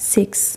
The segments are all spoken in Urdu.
6।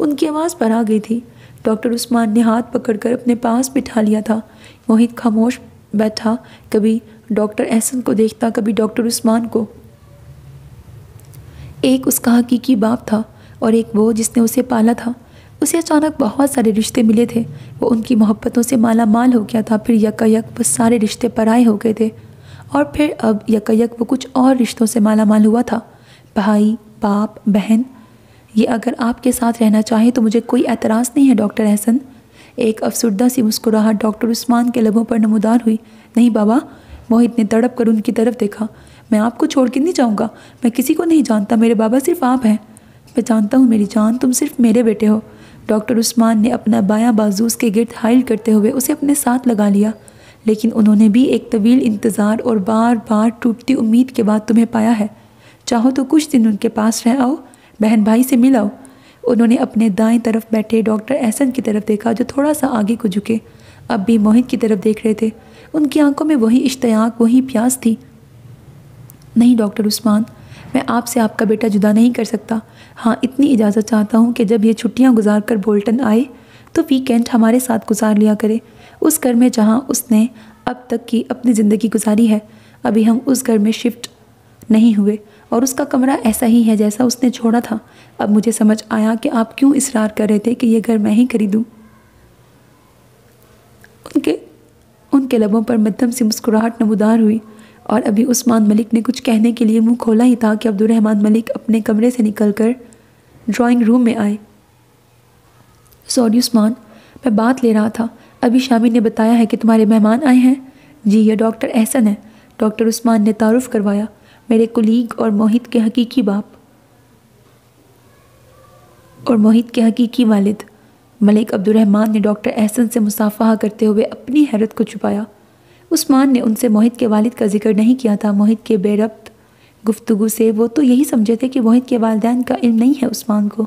ان کی آواز پر آ گئی تھی۔ ڈاکٹر عثمان نے ہاتھ پکڑ کر اپنے پاس بٹھا لیا تھا۔ موہت خاموش بیٹھا، کبھی ڈاکٹر احسن کو دیکھتا، کبھی ڈاکٹر عثمان کو۔ ایک اس کا حقیقی باپ تھا اور ایک وہ جس نے اسے پالا تھا۔ اسے اچانک بہت سارے رشتے ملے تھے، وہ ان کی محبتوں سے مالا مال ہو گیا تھا، پھر یکایک وہ سارے رشتے پرائے ہو گئے تھے، اور پھر اب یکایک وہ کچھ اور رشتوں سے مالا مال ہوا تھا، بھائی، باپ، بہن۔ یہ اگر آپ کے ساتھ رہنا چاہے تو مجھے کوئی اعتراض نہیں ہے ڈاکٹر احسن۔ ایک افسردہ سی مسکراہٹ ڈاکٹر عثمان کے لبوں پر نمودار ہوئی۔ نہیں بابا، موہت نے تڑپ کر ان کی طرف دیکھا، میں آپ کو چھوڑ کے نہیں جاؤں گا، میں کسی کو نہیں جانتا، میرے بابا صرف آپ ہیں۔ میں جانتا ہوں میری جان، تم صرف میرے بیٹے ہو۔ ڈاکٹر عثمان نے اپنا بایاں بازو اس کے گرد حائل کرتے ہوئے اسے اپنے ساتھ لگا لیا۔ لیکن انہوں نے بھی ایک طویل انتظار اور بار بار ٹوٹتی امید کے بعد تمہیں پایا ہے۔ چاہو تو کچھ دن ان کے پاس رہ آؤ، بہن بھائی سے مل آؤ۔ انہوں نے اپنے دائیں طرف بیٹھے ڈاکٹر احسن کی طرف دیکھا جو تھوڑا سا آگے کو جھکے، اب بھی موہت کی طرف دیکھ رہے تھے۔ ان کی آنکھوں میں وہی اشتیاق، وہی پیاس تھی۔ نہیں ڈاکٹر عثمان، میں آپ سے آپ کا بیٹا جدا نہیں کر سکتا۔ ہاں، اتنی اجازت چاہتا ہوں کہ جب یہ چھٹیاں گزار کر بولٹن آئے تو ویکینڈ ہمارے ساتھ گزار لیا کرے، اس گھر میں جہاں اس نے اب تک کی اپنی زندگی گزاری ہے۔ ابھی ہم اس گھر میں شفٹ نہیں ہوئے اور اس کا کمرہ ایسا ہی ہے جیسا اس نے چھوڑا تھا۔ اب مجھے سمجھ آیا کہ آپ کیوں اصرار کر رہے تھے کہ یہ گھر میں ہی خریدوں۔ ان کے لبوں پر مدھم سی مسکراہٹ نمودار ہوئی، اور ابھی عثمان ملک نے کچھ کہنے کے لیے منہ کھولا ہی تھا کہ عبدالرحمن ملک اپنے کمرے سے نکل کر ڈرائنگ روم میں آئے۔ سوری عثمان، میں بات لے رہا تھا، ابھی شامی نے بتایا ہے کہ تمہارے مہمان آئے ہیں۔ جی، یہ ڈاکٹر احسن ہے، ڈاکٹر عثمان نے تعارف کروایا، میرے کولیگ اور موہت کے حقیقی باپ اور موہت کے حقیقی والد۔ ملک عبدالرحمن نے ڈاکٹر احسن سے مصافحہ کرتے ہوئے اپنی حیرت کو چھپایا۔ عثمان نے ان سے موہت کے والد کا ذکر نہیں کیا تھا۔ موہت کے بے ربط گفتگو سے وہ تو یہی سمجھے تھے کہ موہت کے والدین کا علم نہیں ہے عثمان کو۔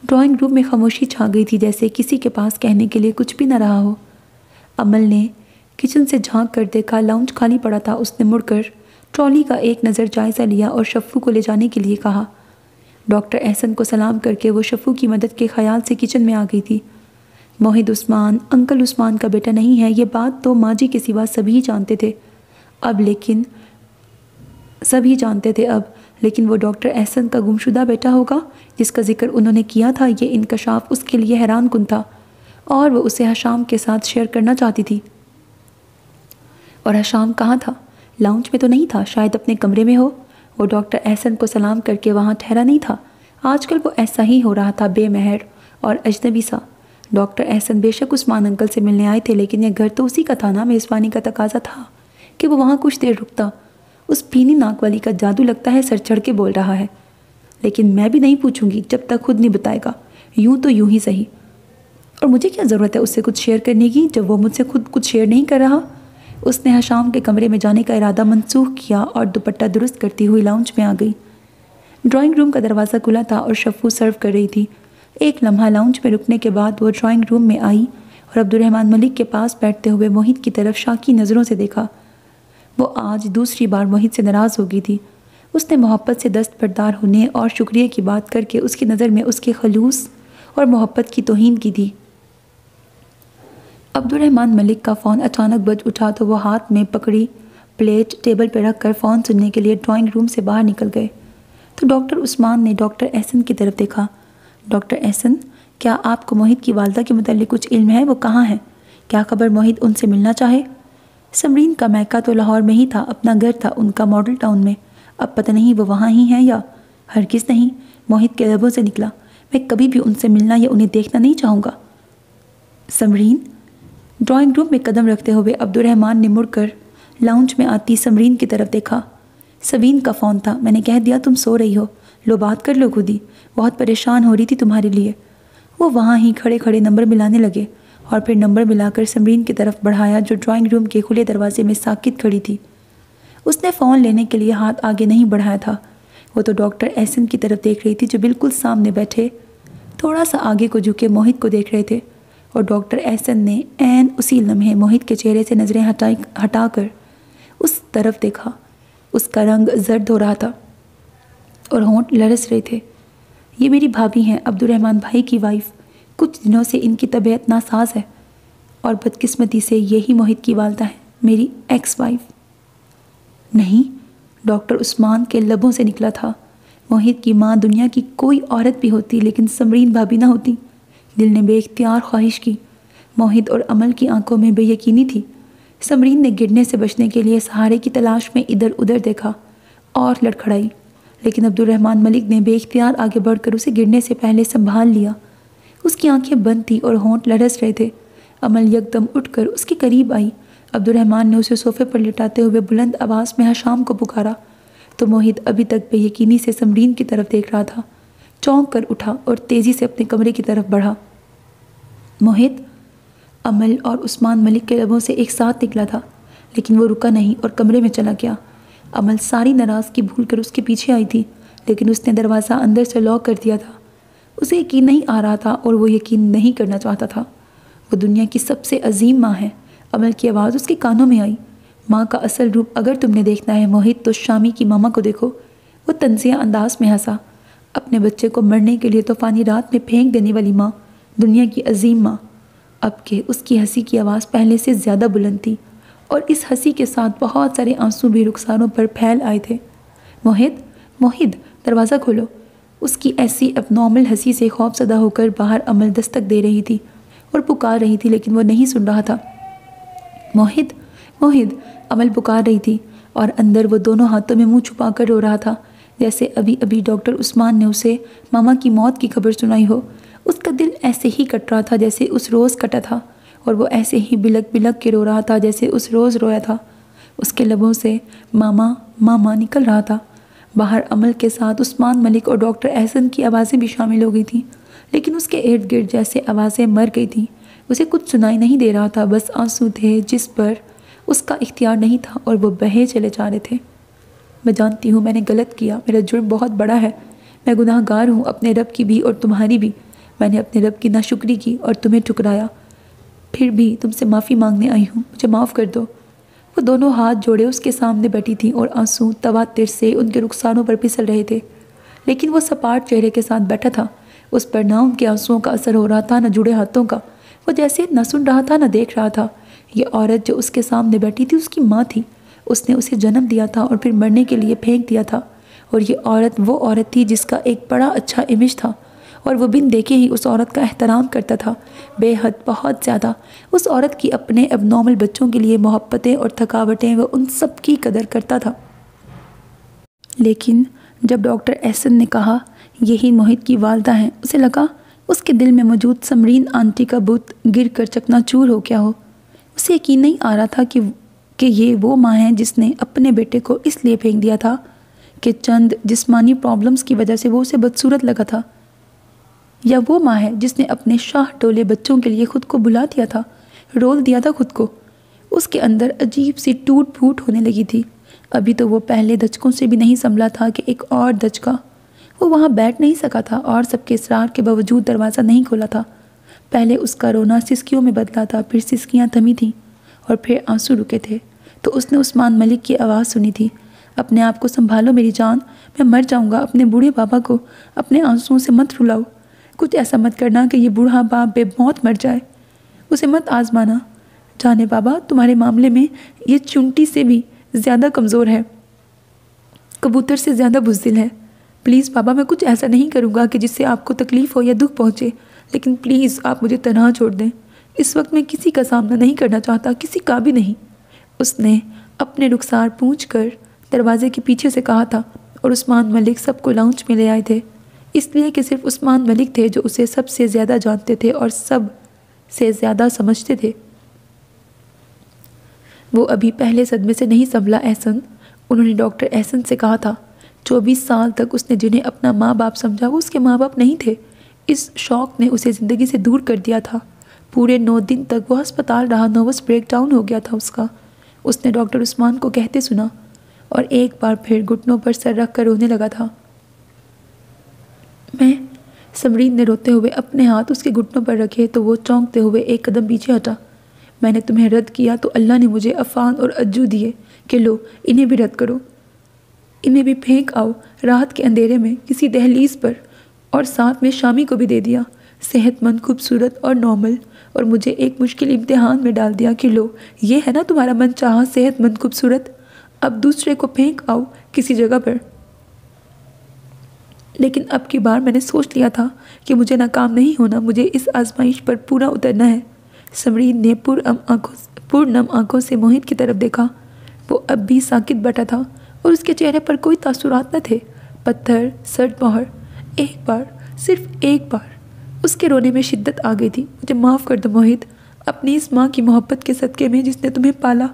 ڈرائنگ روم میں خاموشی چھا گئی تھی، جیسے کسی کے پاس کہنے کے لیے کچھ بھی نہ رہا ہو۔ امل نے کچن سے جھانک کر دیکھا، لاؤنج خالی پڑا تھا۔ اس نے مڑ کر ٹرالی کا ایک نظر جائزہ لیا اور شفو کو لے جانے کے لیے کہا۔ ڈاکٹر احسن کو سلام کر کے وہ شفو کی مدد کے خیال سے کچن میں آ گئی تھی۔ موہت عثمان انکل عثمان کا بیٹا نہیں ہے، یہ بات تو ماجی کے سوا سبھی جانتے تھے اب، لیکن وہ ڈاکٹر احسن کا گمشدہ بیٹا ہوگا جس کا ذکر انہوں نے کیا تھا۔ یہ انکشاف اس کے لیے حیران کن تھا اور وہ اسے حشام کے ساتھ شیئر کرنا چاہتی تھی۔ اور حشام کہاں تھا؟ لاؤنج میں تو نہیں تھا، شاید اپنے کمرے میں ہو۔ وہ ڈاکٹر احسن کو سلام کر کے وہاں ٹھہرا نہیں تھا۔ آج کل وہ ایسا ہی ہو رہا تھا، بے مہر اور اجنبی سا۔ ڈاکٹر احسن بے شک عثمان انکل سے ملنے آئے تھے، لیکن یہ گھر تو اسی کا تھا نا، میزبانی کا تقاضا تھا کہ وہ وہاں کچھ دیر رکتا۔ اس بھینی ناک والی کا جادو لگتا ہے سر چڑھ کے بول رہا ہے، لیکن میں بھی نہیں پوچھوں گی جب تک خود نہیں بتائے گا، یوں تو یوں ہی صحیح۔ اور مجھے کیا ضرورت ہے اس سے کچھ شیئر کرنے کی جب وہ مجھ سے خود کچھ شیئر نہیں کر رہا۔ اس نے حشام کے کمرے میں جانے کا ارادہ منسوخ کیا اور دوپٹہ درست کرتی ہوئی لاؤنج میں آ گئی۔ ڈرائنگ روم کا دروازہ کھلا تھا اور شفو سرو کر رہی تھی۔ ایک لمحہ لاؤنج میں رکنے کے بعد وہ ڈرائنگ روم میں آئی اور عبدالرحمن ملک کے پاس بیٹھتے ہوئے موہت کی طرف شاکی نظروں سے دیکھا۔ وہ آج دوسری بار موہت سے ناراض ہو گئی تھی۔ اس نے محبت سے دستبردار ہونے اور شکریہ کی بات کر کے اس کی نظر میں اس کے خلوص اور محبت کی توہین کی تھی۔ عبدالرحمن ملک کا فون اچانک بج اٹھا تو وہ ہاتھ میں پکڑی پلیٹ ٹیبل پہ رکھ کر فون سننے کے لیے ڈرائنگ روم سے باہر نکل گئے تو ڈاکٹر عثمان نے ڈاکٹر احسن کی طرف دیکھا۔ ڈاکٹر احسن، کیا آپ کو موہت کی والدہ کے متعلق کچھ علم ہے؟ وہ کہاں ہے؟ کیا خبر موہت ان سے ملنا چاہے؟ سمرین کا میکہ تو لاہور میں ہی تھا، اپنا گھر تھا ان کا ماڈل ٹاؤن میں، اب پتہ نہیں وہ وہاں ہی ہیں یا… ہرگز نہیں، موہت کے لبوں سے نکلا، میں کبھی بھی ان سے ملنا یا انہیں دیکھنا نہیں چاہوں گا۔ سمرین؟ ڈرائنگ روم میں قدم رکھتے ہوئے عبدالرحمن نے مڑ کر لاؤنج میں آتی سمرین کی طرف دیکھا۔ سوین کا فون تھا، میں نے کہہ دیا تم سو رہی ہو، لو بات کر لو خود ہی، بہت پریشان ہو رہی تھی تمہارے لیے۔ وہ وہاں ہی کھڑے کھڑے نمبر ملانے لگے اور پھر نمبر ملا کر سمرین کی طرف بڑھایا جو ڈرائنگ روم کے کھلے دروازے میں ساکت کھڑی تھی۔ اس نے فون لینے کے لیے ہاتھ آگے نہیں بڑھایا تھا، وہ تو ڈاکٹر احسن کی طرف دیکھ رہی تھی جو بالکل سامنے بیٹھے تھوڑا سا آگے کو جھکے موہت کو دیکھ رہے تھے، اور ڈاکٹر احسن نے عین اسی لمحے موہت کے چہرے سے نظریں ہٹا کر اس طرف دیکھا۔ اس کا رنگ زرد ہو رہا تھا اور ہونٹ لرز رہے تھے۔ یہ میری بھابھی ہیں، عبد الرحمن بھائی کی وائف۔ کچھ دنوں سے ان کی طبیعت ناساز ہے اور بدقسمتی سے یہی موہت کی والدہ ہے، میری ایکس وائف۔ نہیں، ڈاکٹر عثمان کے لبوں سے نکلا تھا۔ موہت کی ماں دنیا کی کوئی عورت بھی ہوتی لیکن سمرین بھابھی نہ ہوتی۔ دل نے بے اختیار خواہش کی۔ موہت اور عمل کی آنکھوں میں بے یقینی تھی۔ سمرین نے گرنے سے بچنے کے لیے سہارے کی تلاش میں ادھر ادھر دیکھا اور لڑکھڑائی، لیکن عبد الرحمن ملک نے بے اختیار آگے بڑھ کر اسے گرنے سے پہلے سنبھال لیا۔ اس کی آنکھیں بند تھیں اور ہونٹ لرز رہے تھے۔ عمل یکدم اٹھ کر اس کے قریب آئی۔ عبد الرحمن نے اسے صوفے پر لٹاتے ہوئے بلند آواز میں حشام کو پکارا تو موہت ابھی تک بے یقینی سے سمرین کی طرف دیکھ رہا تھا۔ چونک کر اٹھا اور تیزی سے اپنے کمرے کی طرف بڑھا۔ موہت، عمل اور عثمان ملک کے لبوں سے ایک ساتھ نکلا تھا، لیکن وہ رکا نہیں اور کمرے میں چلا گیا۔ عمل ساری ناراضگی بھول کر اس کے پیچھے آئی تھی، لیکن اس نے دروازہ اندر سے لاک کر دیا تھا۔ اسے یقین نہیں آ رہا تھا اور وہ یقین نہیں کرنا چاہتا تھا۔ وہ دنیا کی سب سے عظیم ماں ہے۔ عمل کی آواز اس کے کانوں میں آئی۔ ماں کا اصل روپ اگر تم نے دیکھنا ہے موہت تو شامی کی ماما کو دیکھو۔ وہ طنزیہ انداز میں ہنسا۔ اپنے بچے کو مرنے کے لیے طوفانی رات میں پھینک دینے والی ماں، دنیا کی عظیم ماں۔ اب کہ اس کی ہنسی کی آواز پہلے سے زیادہ بلند تھی اور اس ہنسی کے ساتھ بہت سارے آنسو بھی رخساروں پر پھیل آئے تھے۔ موہت، دروازہ کھولو۔ اس کی ایسی اب نارمل ہنسی سے خوف زدہ ہو کر باہر عمل دستک دے رہی تھی اور پکار رہی تھی، لیکن وہ نہیں سن رہا تھا۔ موہت، عمل پکار رہی تھی اور اندر وہ دونوں ہاتھوں میں منہ چھپا کر رو رہا تھا، جیسے ابھی ابھی ڈاکٹر عثمان نے اسے ماما کی موت کی خبر سنائی ہو۔ اس کا دل ایسے ہی کٹ رہا تھا جیسے اس روز کٹا تھا، اور وہ ایسے ہی بلک بلک کے رو رہا تھا جیسے اس روز رویا تھا۔ اس کے لبوں سے ماما ماما نکل رہا تھا۔ باہر عمل کے ساتھ عثمان ملک اور ڈاکٹر احسن کی آوازیں بھی شامل ہو گئی تھیں، لیکن اس کے ارد گرد جیسے آوازیں مر گئی تھیں۔ اسے کچھ سنائی نہیں دے رہا تھا، بس آنسو تھے جس پر اس کا اختیار نہیں تھا اور وہ بہے چلے جا رہے تھے۔ میں جانتی ہوں میں نے غلط کیا، میرا جرم بہت بڑا ہے، میں گناہ گار ہوں، اپنے رب کی بھی اور تمہاری بھی۔ میں نے اپنے رب کی ناشکری کی اور تمہیں ٹھکرایا، پھر بھی تم سے معافی مانگنے آئی ہوں، مجھے معاف کر دو۔ وہ دونوں ہاتھ جوڑے اس کے سامنے بیٹھی تھیں اور آنسو تواتر سے ان کے رخساروں پر پھسل رہے تھے، لیکن وہ سپاٹ چہرے کے ساتھ بیٹھا تھا۔ اس پر نہ ان کے آنسوؤں کا اثر ہو رہا تھا، نہ جڑے ہاتھوں کا۔ وہ جیسے نہ سن رہا تھا نہ دیکھ رہا تھا۔ یہ عورت جو اس کے سامنے بیٹھی تھی اس کی ماں تھی۔ اس نے اسے جنم دیا تھا اور پھر مرنے کے لیے پھینک دیا تھا، اور یہ عورت وہ عورت تھی جس کا ایک بڑا اچھا امیج تھا، اور وہ بن دیکھے ہی اس عورت کا احترام کرتا تھا، بے حد، بہت زیادہ۔ اس عورت کی اپنے اب نارمل بچوں کے لیے محبتیں اور تھکاوٹیں، وہ ان سب کی قدر کرتا تھا۔ لیکن جب ڈاکٹر احسن نے کہا یہی موہت کی والدہ ہیں، اسے لگا اس کے دل میں موجود سمرین آنٹی کا بت گر کر چکنا چور ہو گیا ہو۔ اسے یقین نہیں آ رہا تھا کہ یہ وہ ماں ہے جس نے اپنے بیٹے کو اس لیے پھینک دیا تھا کہ چند جسمانی پرابلمز کی وجہ سے وہ اسے بدصورت لگا تھا، یا وہ ماں ہے جس نے اپنے شاہ ڈولے بچوں کے لیے خود کو بھلا دیا تھا، رول دیا تھا خود کو۔ اس کے اندر عجیب سی ٹوٹ پھوٹ ہونے لگی تھی۔ ابھی تو وہ پہلے دھچکوں سے بھی نہیں سنبھلا تھا کہ ایک اور دھچکا۔ وہ وہاں بیٹھ نہیں سکا تھا اور سب کے اصرار کے باوجود دروازہ نہیں کھولا تھا۔ پہلے اس کا رونا سسکیوں میں بدلا تھا، پھر سسکیاں تھمی تھیں اور پھر آنسو رکے تھے۔ تو اس نے عثمان ملک کی آواز سنی تھی، اپنے آپ کو سنبھالو میری جان، میں مر جاؤں گا، اپنے بوڑھے بابا کو اپنے آنسوؤں سے مت رلاؤ، کچھ ایسا مت کرنا کہ یہ بوڑھا باپ بے موت مر جائے، اسے مت آزمانا، جانے بابا تمہارے معاملے میں یہ چونٹی سے بھی زیادہ کمزور ہے، کبوتر سے زیادہ بزدل ہے، پلیز بابا میں کچھ ایسا نہیں کروں گا کہ جس سے آپ کو تکلیف ہو یا دکھ پہنچے، لیکن پلیز آپ مجھے تنہا چھوڑ دیں، اس وقت میں کسی کا سامنا نہیں کرنا چاہتا، کسی کا بھی نہیں۔ اس نے اپنے رخسار پونچھ کر دروازے کے پیچھے سے کہا تھا، اور عثمان ملک سب کو لاؤنج میں لے آئے تھے، اس لیے کہ صرف عثمان ملک تھے جو اسے سب سے زیادہ جانتے تھے اور سب سے زیادہ سمجھتے تھے۔ وہ ابھی پہلے صدمے سے نہیں سنبھلا احسن، انہوں نے ڈاکٹر احسن سے کہا تھا۔ 24 سال تک اس نے جنہیں اپنا ماں باپ سمجھا وہ اس کے ماں باپ نہیں تھے۔ اس شوق نے اسے زندگی سے دور کر دیا تھا۔ پورے 9 دن تک وہ ہسپتال رہا، نروس بریک ڈاؤن ہو گیا تھا اس کا۔ اس نے ڈاکٹر عثمان کو کہتے سنا اور ایک بار پھر گھٹنوں پر سر رکھ کر رونے لگا تھا۔ سمرین نے روتے ہوئے اپنے ہاتھ اس کے گھٹنوں پر رکھے تو وہ چونکتے ہوئے ایک قدم پیچھے ہٹا۔ میں نے تمہیں رد کیا تو اللہ نے مجھے عفان اور اجو دیے کہ لو انہیں بھی رد کرو، انہیں بھی پھینک آؤ راحت کے اندھیرے میں کسی دہلیز پر، اور ساتھ میں شامی کو بھی دے دیا، صحت مند، خوبصورت اور نارمل، اور مجھے ایک مشکل امتحان میں ڈال دیا کہ لو یہ ہے نا تمہارا من چاہا صحت مند خوبصورت، اب دوسرے کو پھینک آؤ کسی جگہ پر۔ لیکن اب کی بار میں نے سوچ لیا تھا کہ مجھے ناکام نہیں ہونا، مجھے اس آزمائش پر پورا اترنا ہے۔ سمرین نے پرنم آنکھوں سے موہت کی طرف دیکھا۔ وہ اب بھی ساکت بیٹھا تھا اور اس کے چہرے پر کوئی تاثرات نہ تھے۔ پتھر، سرد مہر، ایک بار، صرف ایک بار۔ اس کے رونے میں شدت آ گئی تھی۔ مجھے معاف کر دو موہت، اپنی اس ماں کی محبت کے صدقے میں جس نے تمہیں پالا۔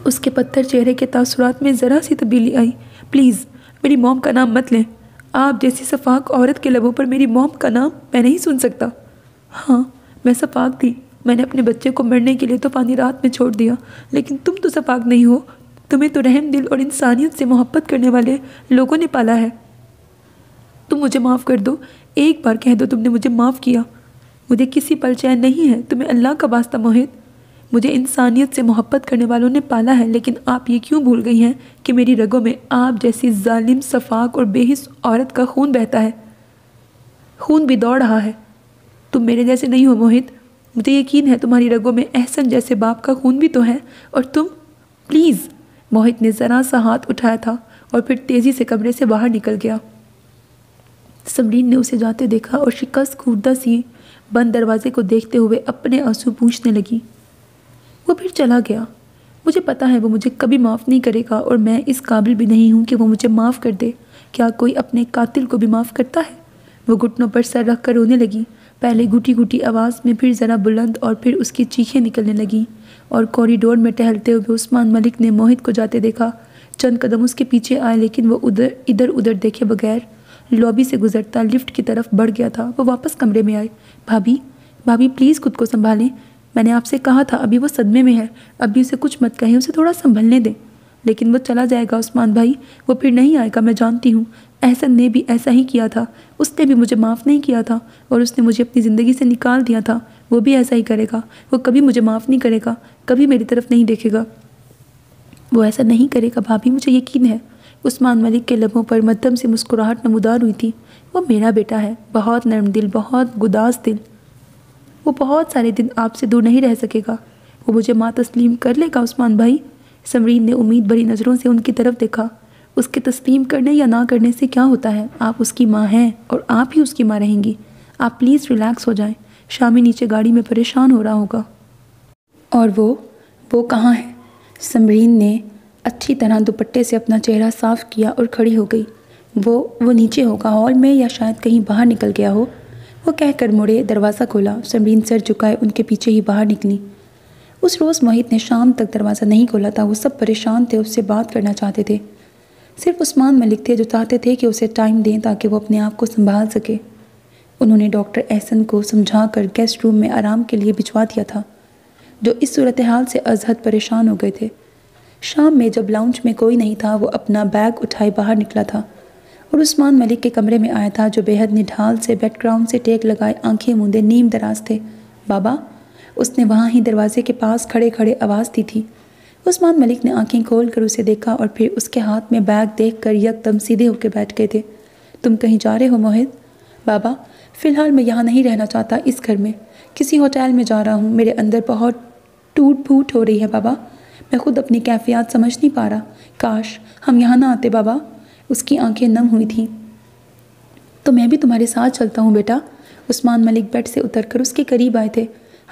اس کے پتھر چہرے کے تاثرات میں ذرا سی تبدیلی آئی۔ پلیز میری موم کا نام مت لیں، آپ جیسی شفاق عورت کے لبوں پر میری موم کا نام میں نہیں سن سکتا۔ ہاں میں شفاق تھی، میں نے اپنے بچے کو مرنے کے لیے طوفانی رات میں چھوڑ دیا، لیکن تم تو شفاق نہیں ہو، تمہیں تو رحم دل اور انسانیت سے محبت کرنے والے لوگوں نے پالا ہے۔ تم مجھے معاف کر دو، ایک بار کہہ دو تم نے مجھے معاف کیا۔ مجھے کسی پل چین نہیں ہے، تمہیں اللہ کا واسطہ موہت، مجھے انسانیت سے محبت کرنے والوں نے پالا ہے، لیکن آپ یہ کیوں بھول گئی ہیں کہ میری رگوں میں آپ جیسی ظالم، شفاق اور بے حس عورت کا خون بہتا ہے، خون بھی دوڑ رہا ہے۔ تم میرے جیسے نہیں ہو موہت، مجھے یقین ہے تمہاری رگوں میں احسن جیسے باپ کا خون بھی تو ہے، اور تم پلیز۔ موہت نے ذرا سا ہاتھ اٹھایا تھا اور پھر تیزی سے کمرے سے باہر نکل گیا۔ سمرین نے اسے جاتے دیکھا اور شکست خوردہ سی بند دروازے کو دیکھتے ہوئے اپنے آنسو پوچھنے لگی۔ وہ پھر چلا گیا۔ مجھے پتا ہے وہ مجھے کبھی معاف نہیں کرے گا، اور میں اس قابل بھی نہیں ہوں کہ وہ مجھے معاف کر دے۔ کیا کوئی اپنے قاتل کو بھی معاف کرتا ہے؟ وہ گھٹنوں پر سر رکھ کر رونے لگی، پہلے گھٹی گھٹی آواز میں، پھر ذرا بلند، اور پھر اس کی چیخیں نکلنے لگیں۔ اور کوریڈور میں ٹہلتے ہوئے عثمان ملک نے موہت کو جاتے دیکھا۔ چند قدم اس کے پیچھے آئے، لیکن وہ ادھر ادھر دیکھے بغیر لابی سے گزرتا لفٹ کی طرف بڑھ گیا تھا۔ وہ واپس کمرے میں آئے۔ بھابی پلیز خود کو سنبھالیں، میں نے آپ سے کہا تھا ابھی وہ صدمے میں ہے، ابھی اسے کچھ مت کہیں، اسے تھوڑا سنبھلنے دیں۔ لیکن وہ چلا جائے گا عثمان بھائی، وہ پھر نہیں آئے گا، میں جانتی ہوں۔ احسن نے بھی ایسا ہی کیا تھا، اس نے بھی مجھے معاف نہیں کیا تھا، اور اس نے مجھے اپنی زندگی سے نکال دیا تھا، وہ بھی ایسا ہی کرے گا۔ وہ کبھی مجھے معاف نہیں کرے گا، کبھی میری طرف نہیں دیکھے گا۔ وہ ایسا نہیں کرے گا بھابی، مجھے یقین ہے۔ عثمان ملک کے لبوں پر مدھم سے مسکراہٹ نمودار ہوئی تھی۔ وہ میرا بیٹا ہے، بہت نرم دل، بہت گداز دل، وہ بہت سارے دن آپ سے دور نہیں رہ سکے گا، وہ مجھے ماں تسلیم کر لے گا عثمان بھائی۔ سمرین نے امید بھری نظروں سے ان کی طرف دیکھا۔ اس کے تسلیم کرنے یا نہ کرنے سے کیا ہوتا ہے، آپ اس کی ماں ہیں اور آپ ہی اس کی ماں رہیں گی۔ آپ پلیز ریلیکس ہو جائیں، شامی نیچے گاڑی میں پریشان ہو رہا ہوگا۔ اور وہ کہاں ہے؟ سمرین نے اچھی طرح دوپٹے سے اپنا چہرہ صاف کیا اور کھڑی ہو گئی۔ وہ نیچے ہوگا، ہال میں، یا شاید کہیں باہر نکل گیا ہو، وہ کہہ کر مڑے، دروازہ کھولا۔ سمرین سر جھکائے ان کے پیچھے ہی باہر نکلی۔ اس روز موہت نے شام تک دروازہ نہیں کھولا تھا۔ وہ سب پریشان تھے، اس سے بات کرنا چاہتے تھے۔ صرف عثمان ملک تھے جو چاہتے تھے کہ اسے ٹائم دیں تاکہ وہ اپنے آپ کو سنبھال سکے۔ انہوں نے ڈاکٹر احسن کو سمجھا کر گیسٹ روم میں آرام کے لیے بھجوا دیا تھا، جو اس صورتحال سے ازحد پریشان ہو گئے تھے۔ شام میں جب لاؤنج میں کوئی نہیں تھا، وہ اپنا بیگ اٹھائے باہر نکلا تھا اور عثمان ملک کے کمرے میں آیا تھا، جو بے حد نڈھال سے بیک گراؤنڈ سے ٹیک لگائے، آنکھیں موندے، نیم دراز تھے۔ بابا، اس نے وہاں ہی دروازے کے پاس کھڑے کھڑے آواز دی تھی۔ عثمان ملک نے آنکھیں کھول کر اسے دیکھا اور پھر اس کے ہاتھ میں بیگ دیکھ کر یکدم سیدھے ہو کے بیٹھ گئے تھے۔ تم کہیں جا رہے ہو موہت؟ بابا، فی الحال میں یہاں نہیں رہنا چاہتا، اس گھر میں کسی ہوٹل میں جا رہا ہوں۔ میرے اندر بہت ٹوٹ پھوٹ ہو رہی ہے بابا، میں خود اپنی کیفیات سمجھ نہیں پا رہا۔ کاش ہم یہاں نہ آتے بابا۔ اس کی آنکھیں نم ہوئی تھیں۔ تو میں بھی تمہارے ساتھ چلتا ہوں بیٹا۔ عثمان ملک بیڈ سے اتر کر اس کے قریب آئے تھے۔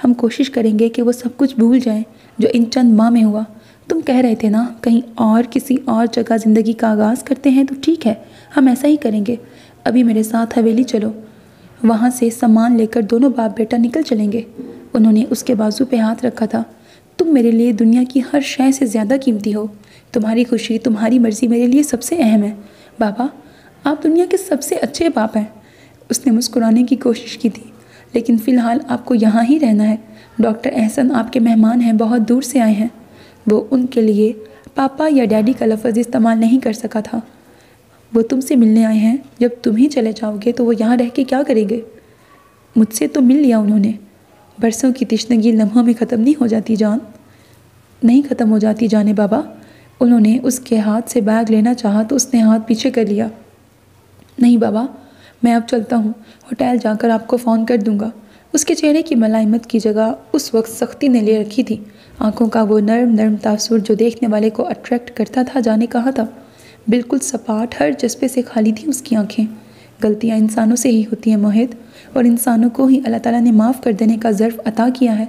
ہم کوشش کریں گے کہ وہ سب کچھ بھول جائیں جو ان چند ماہ میں ہوا۔ تم کہہ رہے تھے نا کہیں اور کسی اور جگہ زندگی کا آغاز کرتے ہیں، تو ٹھیک ہے، ہم ایسا ہی کریں گے۔ ابھی میرے ساتھ حویلی چلو، وہاں سے سامان لے کر دونوں باپ بیٹا نکل چلیں گے۔ انہوں نے اس کے بازو پہ ہاتھ رکھا تھا۔ تم میرے لیے دنیا کی ہر شے سے زیادہ قیمتی ہو۔ تمہاری خوشی، تمہاری مرضی میرے لیے سب سے اہم ہے۔ بابا، آپ دنیا کے سب سے اچھے باپ ہیں۔ اس نے مسکرانے کی کوشش کی تھی۔ لیکن فی الحال آپ کو یہاں ہی رہنا ہے۔ ڈاکٹر احسن آپ کے مہمان ہیں، بہت دور سے آئے ہیں۔ وہ ان کے لیے پاپا یا ڈیڈی کا لفظ استعمال نہیں کر سکا تھا۔ وہ تم سے ملنے آئے ہیں، جب تم ہی چلے جاؤ گے تو وہ یہاں رہ کے کیا کریں گے؟ مجھ سے تو مل لیا انہوں نے۔ برسوں کی تشنگی لمحوں میں ختم نہیں ہو جاتی جان، نہیں ختم ہو جاتی جانے بابا۔ انہوں نے اس کے ہاتھ سے بیگ لینا چاہا تو اس نے ہاتھ پیچھے کر لیا۔ نہیں بابا، میں اب چلتا ہوں، ہوٹل جا کر آپ کو فون کر دوں گا۔ اس کے چہرے کی ملائمت کی جگہ اس وقت سختی نے لے رکھی تھی۔ آنکھوں کا وہ نرم نرم تاثر جو دیکھنے والے کو اٹریکٹ کرتا تھا، جانے کہا تھا۔ بالکل سپاٹ، ہر جذبے سے خالی تھی اس کی آنکھیں۔ غلطیاں انسانوں سے ہی ہوتی ہیں موہت، اور انسانوں کو ہی اللہ تعالیٰ نے معاف کر دینے کا ظرف عطا کیا ہے۔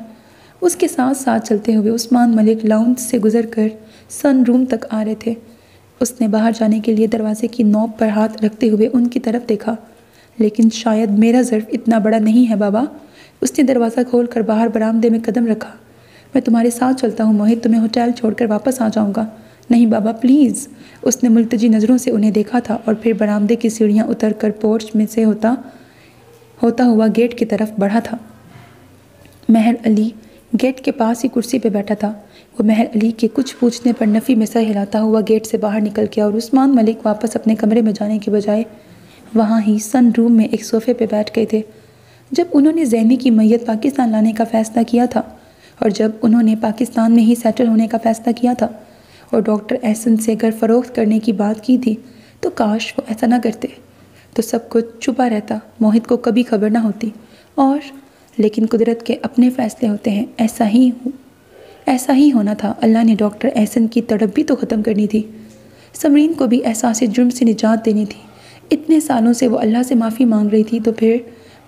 اس کے ساتھ ساتھ چلتے ہوئے عثمان ملک لاؤنج سے گزر کر سن روم تک آ رہے تھے۔ اس نے باہر جانے کے لیے دروازے کی نوب پر ہاتھ رکھتے ہوئے ان کی طرف دیکھا۔ لیکن شاید میرا ظرف اتنا بڑا نہیں ہے بابا۔ اس نے دروازہ کھول کر باہر برآمدے میں قدم رکھا۔ میں تمہارے ساتھ چلتا ہوں موہت، تمہیں ہوٹل چھوڑ کر واپس آ جاؤں گا۔ نہیں بابا پلیز۔ اس نے ملتجی نظروں سے انہیں دیکھا تھا اور پھر برآمدے کی سیڑھیاں اتر کر پورچ میں سے ہوتا ہوا گیٹ کی طرف بڑھا تھا۔ مہر علی گیٹ کے پاس ہی کرسی پہ بیٹھا تھا۔ وہ مہر علی کے کچھ پوچھنے پر نفی میں سر ہلاتا ہوا گیٹ سے باہر نکل گیا اور عثمان ملک واپس اپنے کمرے میں جانے کے بجائے وہاں ہی سن روم میں ایک صوفے پہ بیٹھ گئے تھے۔ جب انہوں نے زینی کی میت پاکستان لانے کا فیصلہ کیا تھا اور جب انہوں نے پاکستان میں ہی سیٹل ہونے کا فیصلہ کیا تھا اور ڈاکٹر احسن سے گھر فروخت کرنے کی بات کی تھی، تو کاش وہ ایسا نہ کرتے تو سب کچھ چھپا رہتا، موہت کو کبھی خبر نہ ہوتی۔ لیکن قدرت کے اپنے فیصلے ہوتے ہیں، ایسا ہی ہونا تھا۔ اللہ نے ڈاکٹر احسن کی تڑپ بھی تو ختم کرنی تھی، سمرین کو بھی احساس جرم سے نجات دینی تھی۔ اتنے سالوں سے وہ اللہ سے معافی مانگ رہی تھی، تو پھر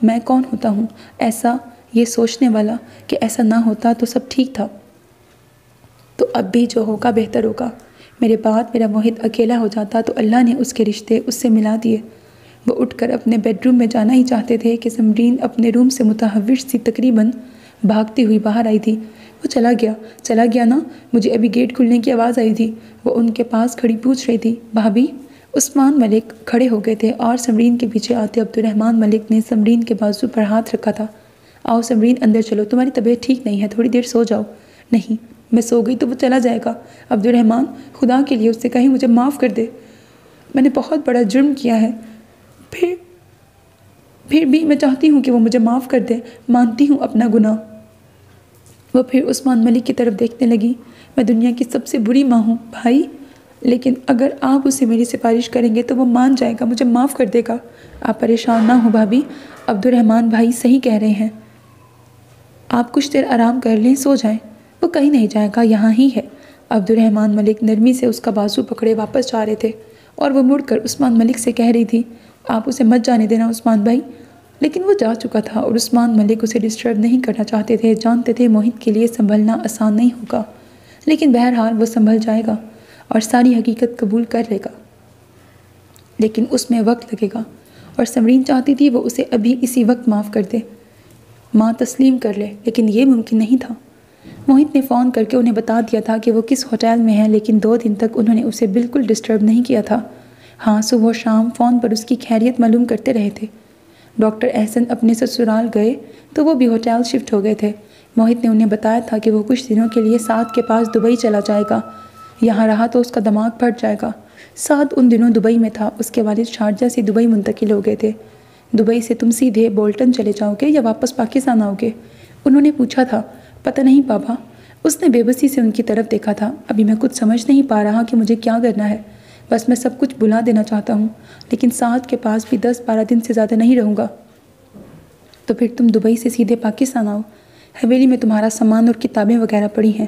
میں کون ہوتا ہوں ایسا یہ سوچنے والا کہ ایسا نہ ہوتا تو سب ٹھیک تھا۔ تو اب بھی جو ہوگا بہتر ہوگا۔ میرے بعد میرا موہت اکیلا ہو جاتا تو اللہ نے اس کے رشتے اس سے ملا دیے۔ وہ اٹھ کر اپنے بیڈ روم میں جانا ہی چاہتے تھے کہ سمرین اپنے روم سے متحوش سی تقریباً بھاگتی ہوئی باہر آئی تھی۔ وہ چلا گیا نا، مجھے ابھی گیٹ کھلنے کی آواز آئی تھی۔ وہ ان کے پاس کھڑی پوچھ رہی تھی، بھابھی؟ عثمان ملک کھڑے ہو گئے تھے اور سمرین کے پیچھے آتے عبد الرحمن ملک نے سمرین کے بازو پر ہاتھ رکھا تھا۔ آؤ سمرین اندر چلو، تمہاری طبیعت ٹھیک نہیں ہے، تھوڑی دیر سو جاؤ۔ نہیں، میں سو گئی تو وہ چلا جائے گا۔ عبد الرحمن، خدا کے لیے اس سے کہیں مجھے معاف کر دے، میں نے بہت بڑا جرم کیا ہے۔ پھر بھی میں چاہتی ہوں کہ وہ مجھے معاف کر دے، مانتی ہوں اپنا گناہ۔ وہ پھر عثمان ملک کی طرف دیکھنے لگی۔ میں دنیا کی سب سے بری ماں ہوں بھائی، لیکن اگر آپ اسے میری سفارش کریں گے تو وہ مان جائے گا، مجھے معاف کر دے گا۔ آپ پریشان نہ ہوں بھابھی، عبد الرحمن بھائی صحیح کہہ رہے ہیں، آپ کچھ دیر آرام کر لیں، سو جائیں۔ وہ کہیں نہیں جائے گا، یہاں ہی ہے۔ عبد الرحمن ملک نرمی سے اس کا بازو پکڑے واپس جا رہے تھے اور وہ مڑ کر عثمان ملک سے کہہ رہی تھی، آپ اسے مت جانے دینا عثمان بھائی۔ لیکن وہ جا چکا تھا اور عثمان ملک اسے ڈسٹرب نہیں کرنا چاہتے تھے۔ جانتے تھے موہت کے لیے سنبھلنا آسان نہیں ہوگا، لیکن بہرحال وہ سنبھل جائے گا اور ساری حقیقت قبول کر لے گا، لیکن اس میں وقت لگے گا۔ اور سمرین چاہتی تھی وہ اسے ابھی اسی وقت معاف کر دے، ماں تسلیم کر لے، لیکن یہ ممکن نہیں تھا۔ موہت نے فون کر کے انہیں بتا دیا تھا کہ وہ کس ہوٹل میں ہے، لیکن 2 دن تک انہوں نے اسے بالکل ڈسٹرب نہیں کیا تھا۔ ہاں، صبح و شام فون پر اس کی خیریت معلوم کرتے رہے تھے۔ ڈاکٹر احسن اپنے سسرال گئے تو وہ بھی ہوٹل شفٹ ہو گئے تھے۔ موہت نے انہیں بتایا تھا کہ وہ کچھ دنوں کے لیے سعد کے پاس دبئی چلا جائے گا، یہاں رہا تو اس کا دماغ پھٹ جائے گا۔ سعد ان دنوں دبئی میں تھا، اس کے والد شارجہ سے دبئی منتقل ہو گئے تھے۔ دبئی سے تم سیدھے بولٹن چلے جاؤ گے یا واپس پاکستان آؤ گے؟ انہوں نے پوچھا تھا۔ پتہ نہیں پاپا، اس نے بے بسی سے ان کی طرف دیکھا تھا۔ ابھی میں کچھ سمجھ نہیں پا رہا کہ مجھے کیا کرنا ہے، بس میں سب کچھ بھلا دینا چاہتا ہوں، لیکن سعد کے پاس بھی 10-12 دن سے زیادہ نہیں رہوں گا۔ تو پھر تم دبئی سے سیدھے پاکستان آؤ، حویلی میں تمہارا سامان اور کتابیں وغیرہ پڑی ہیں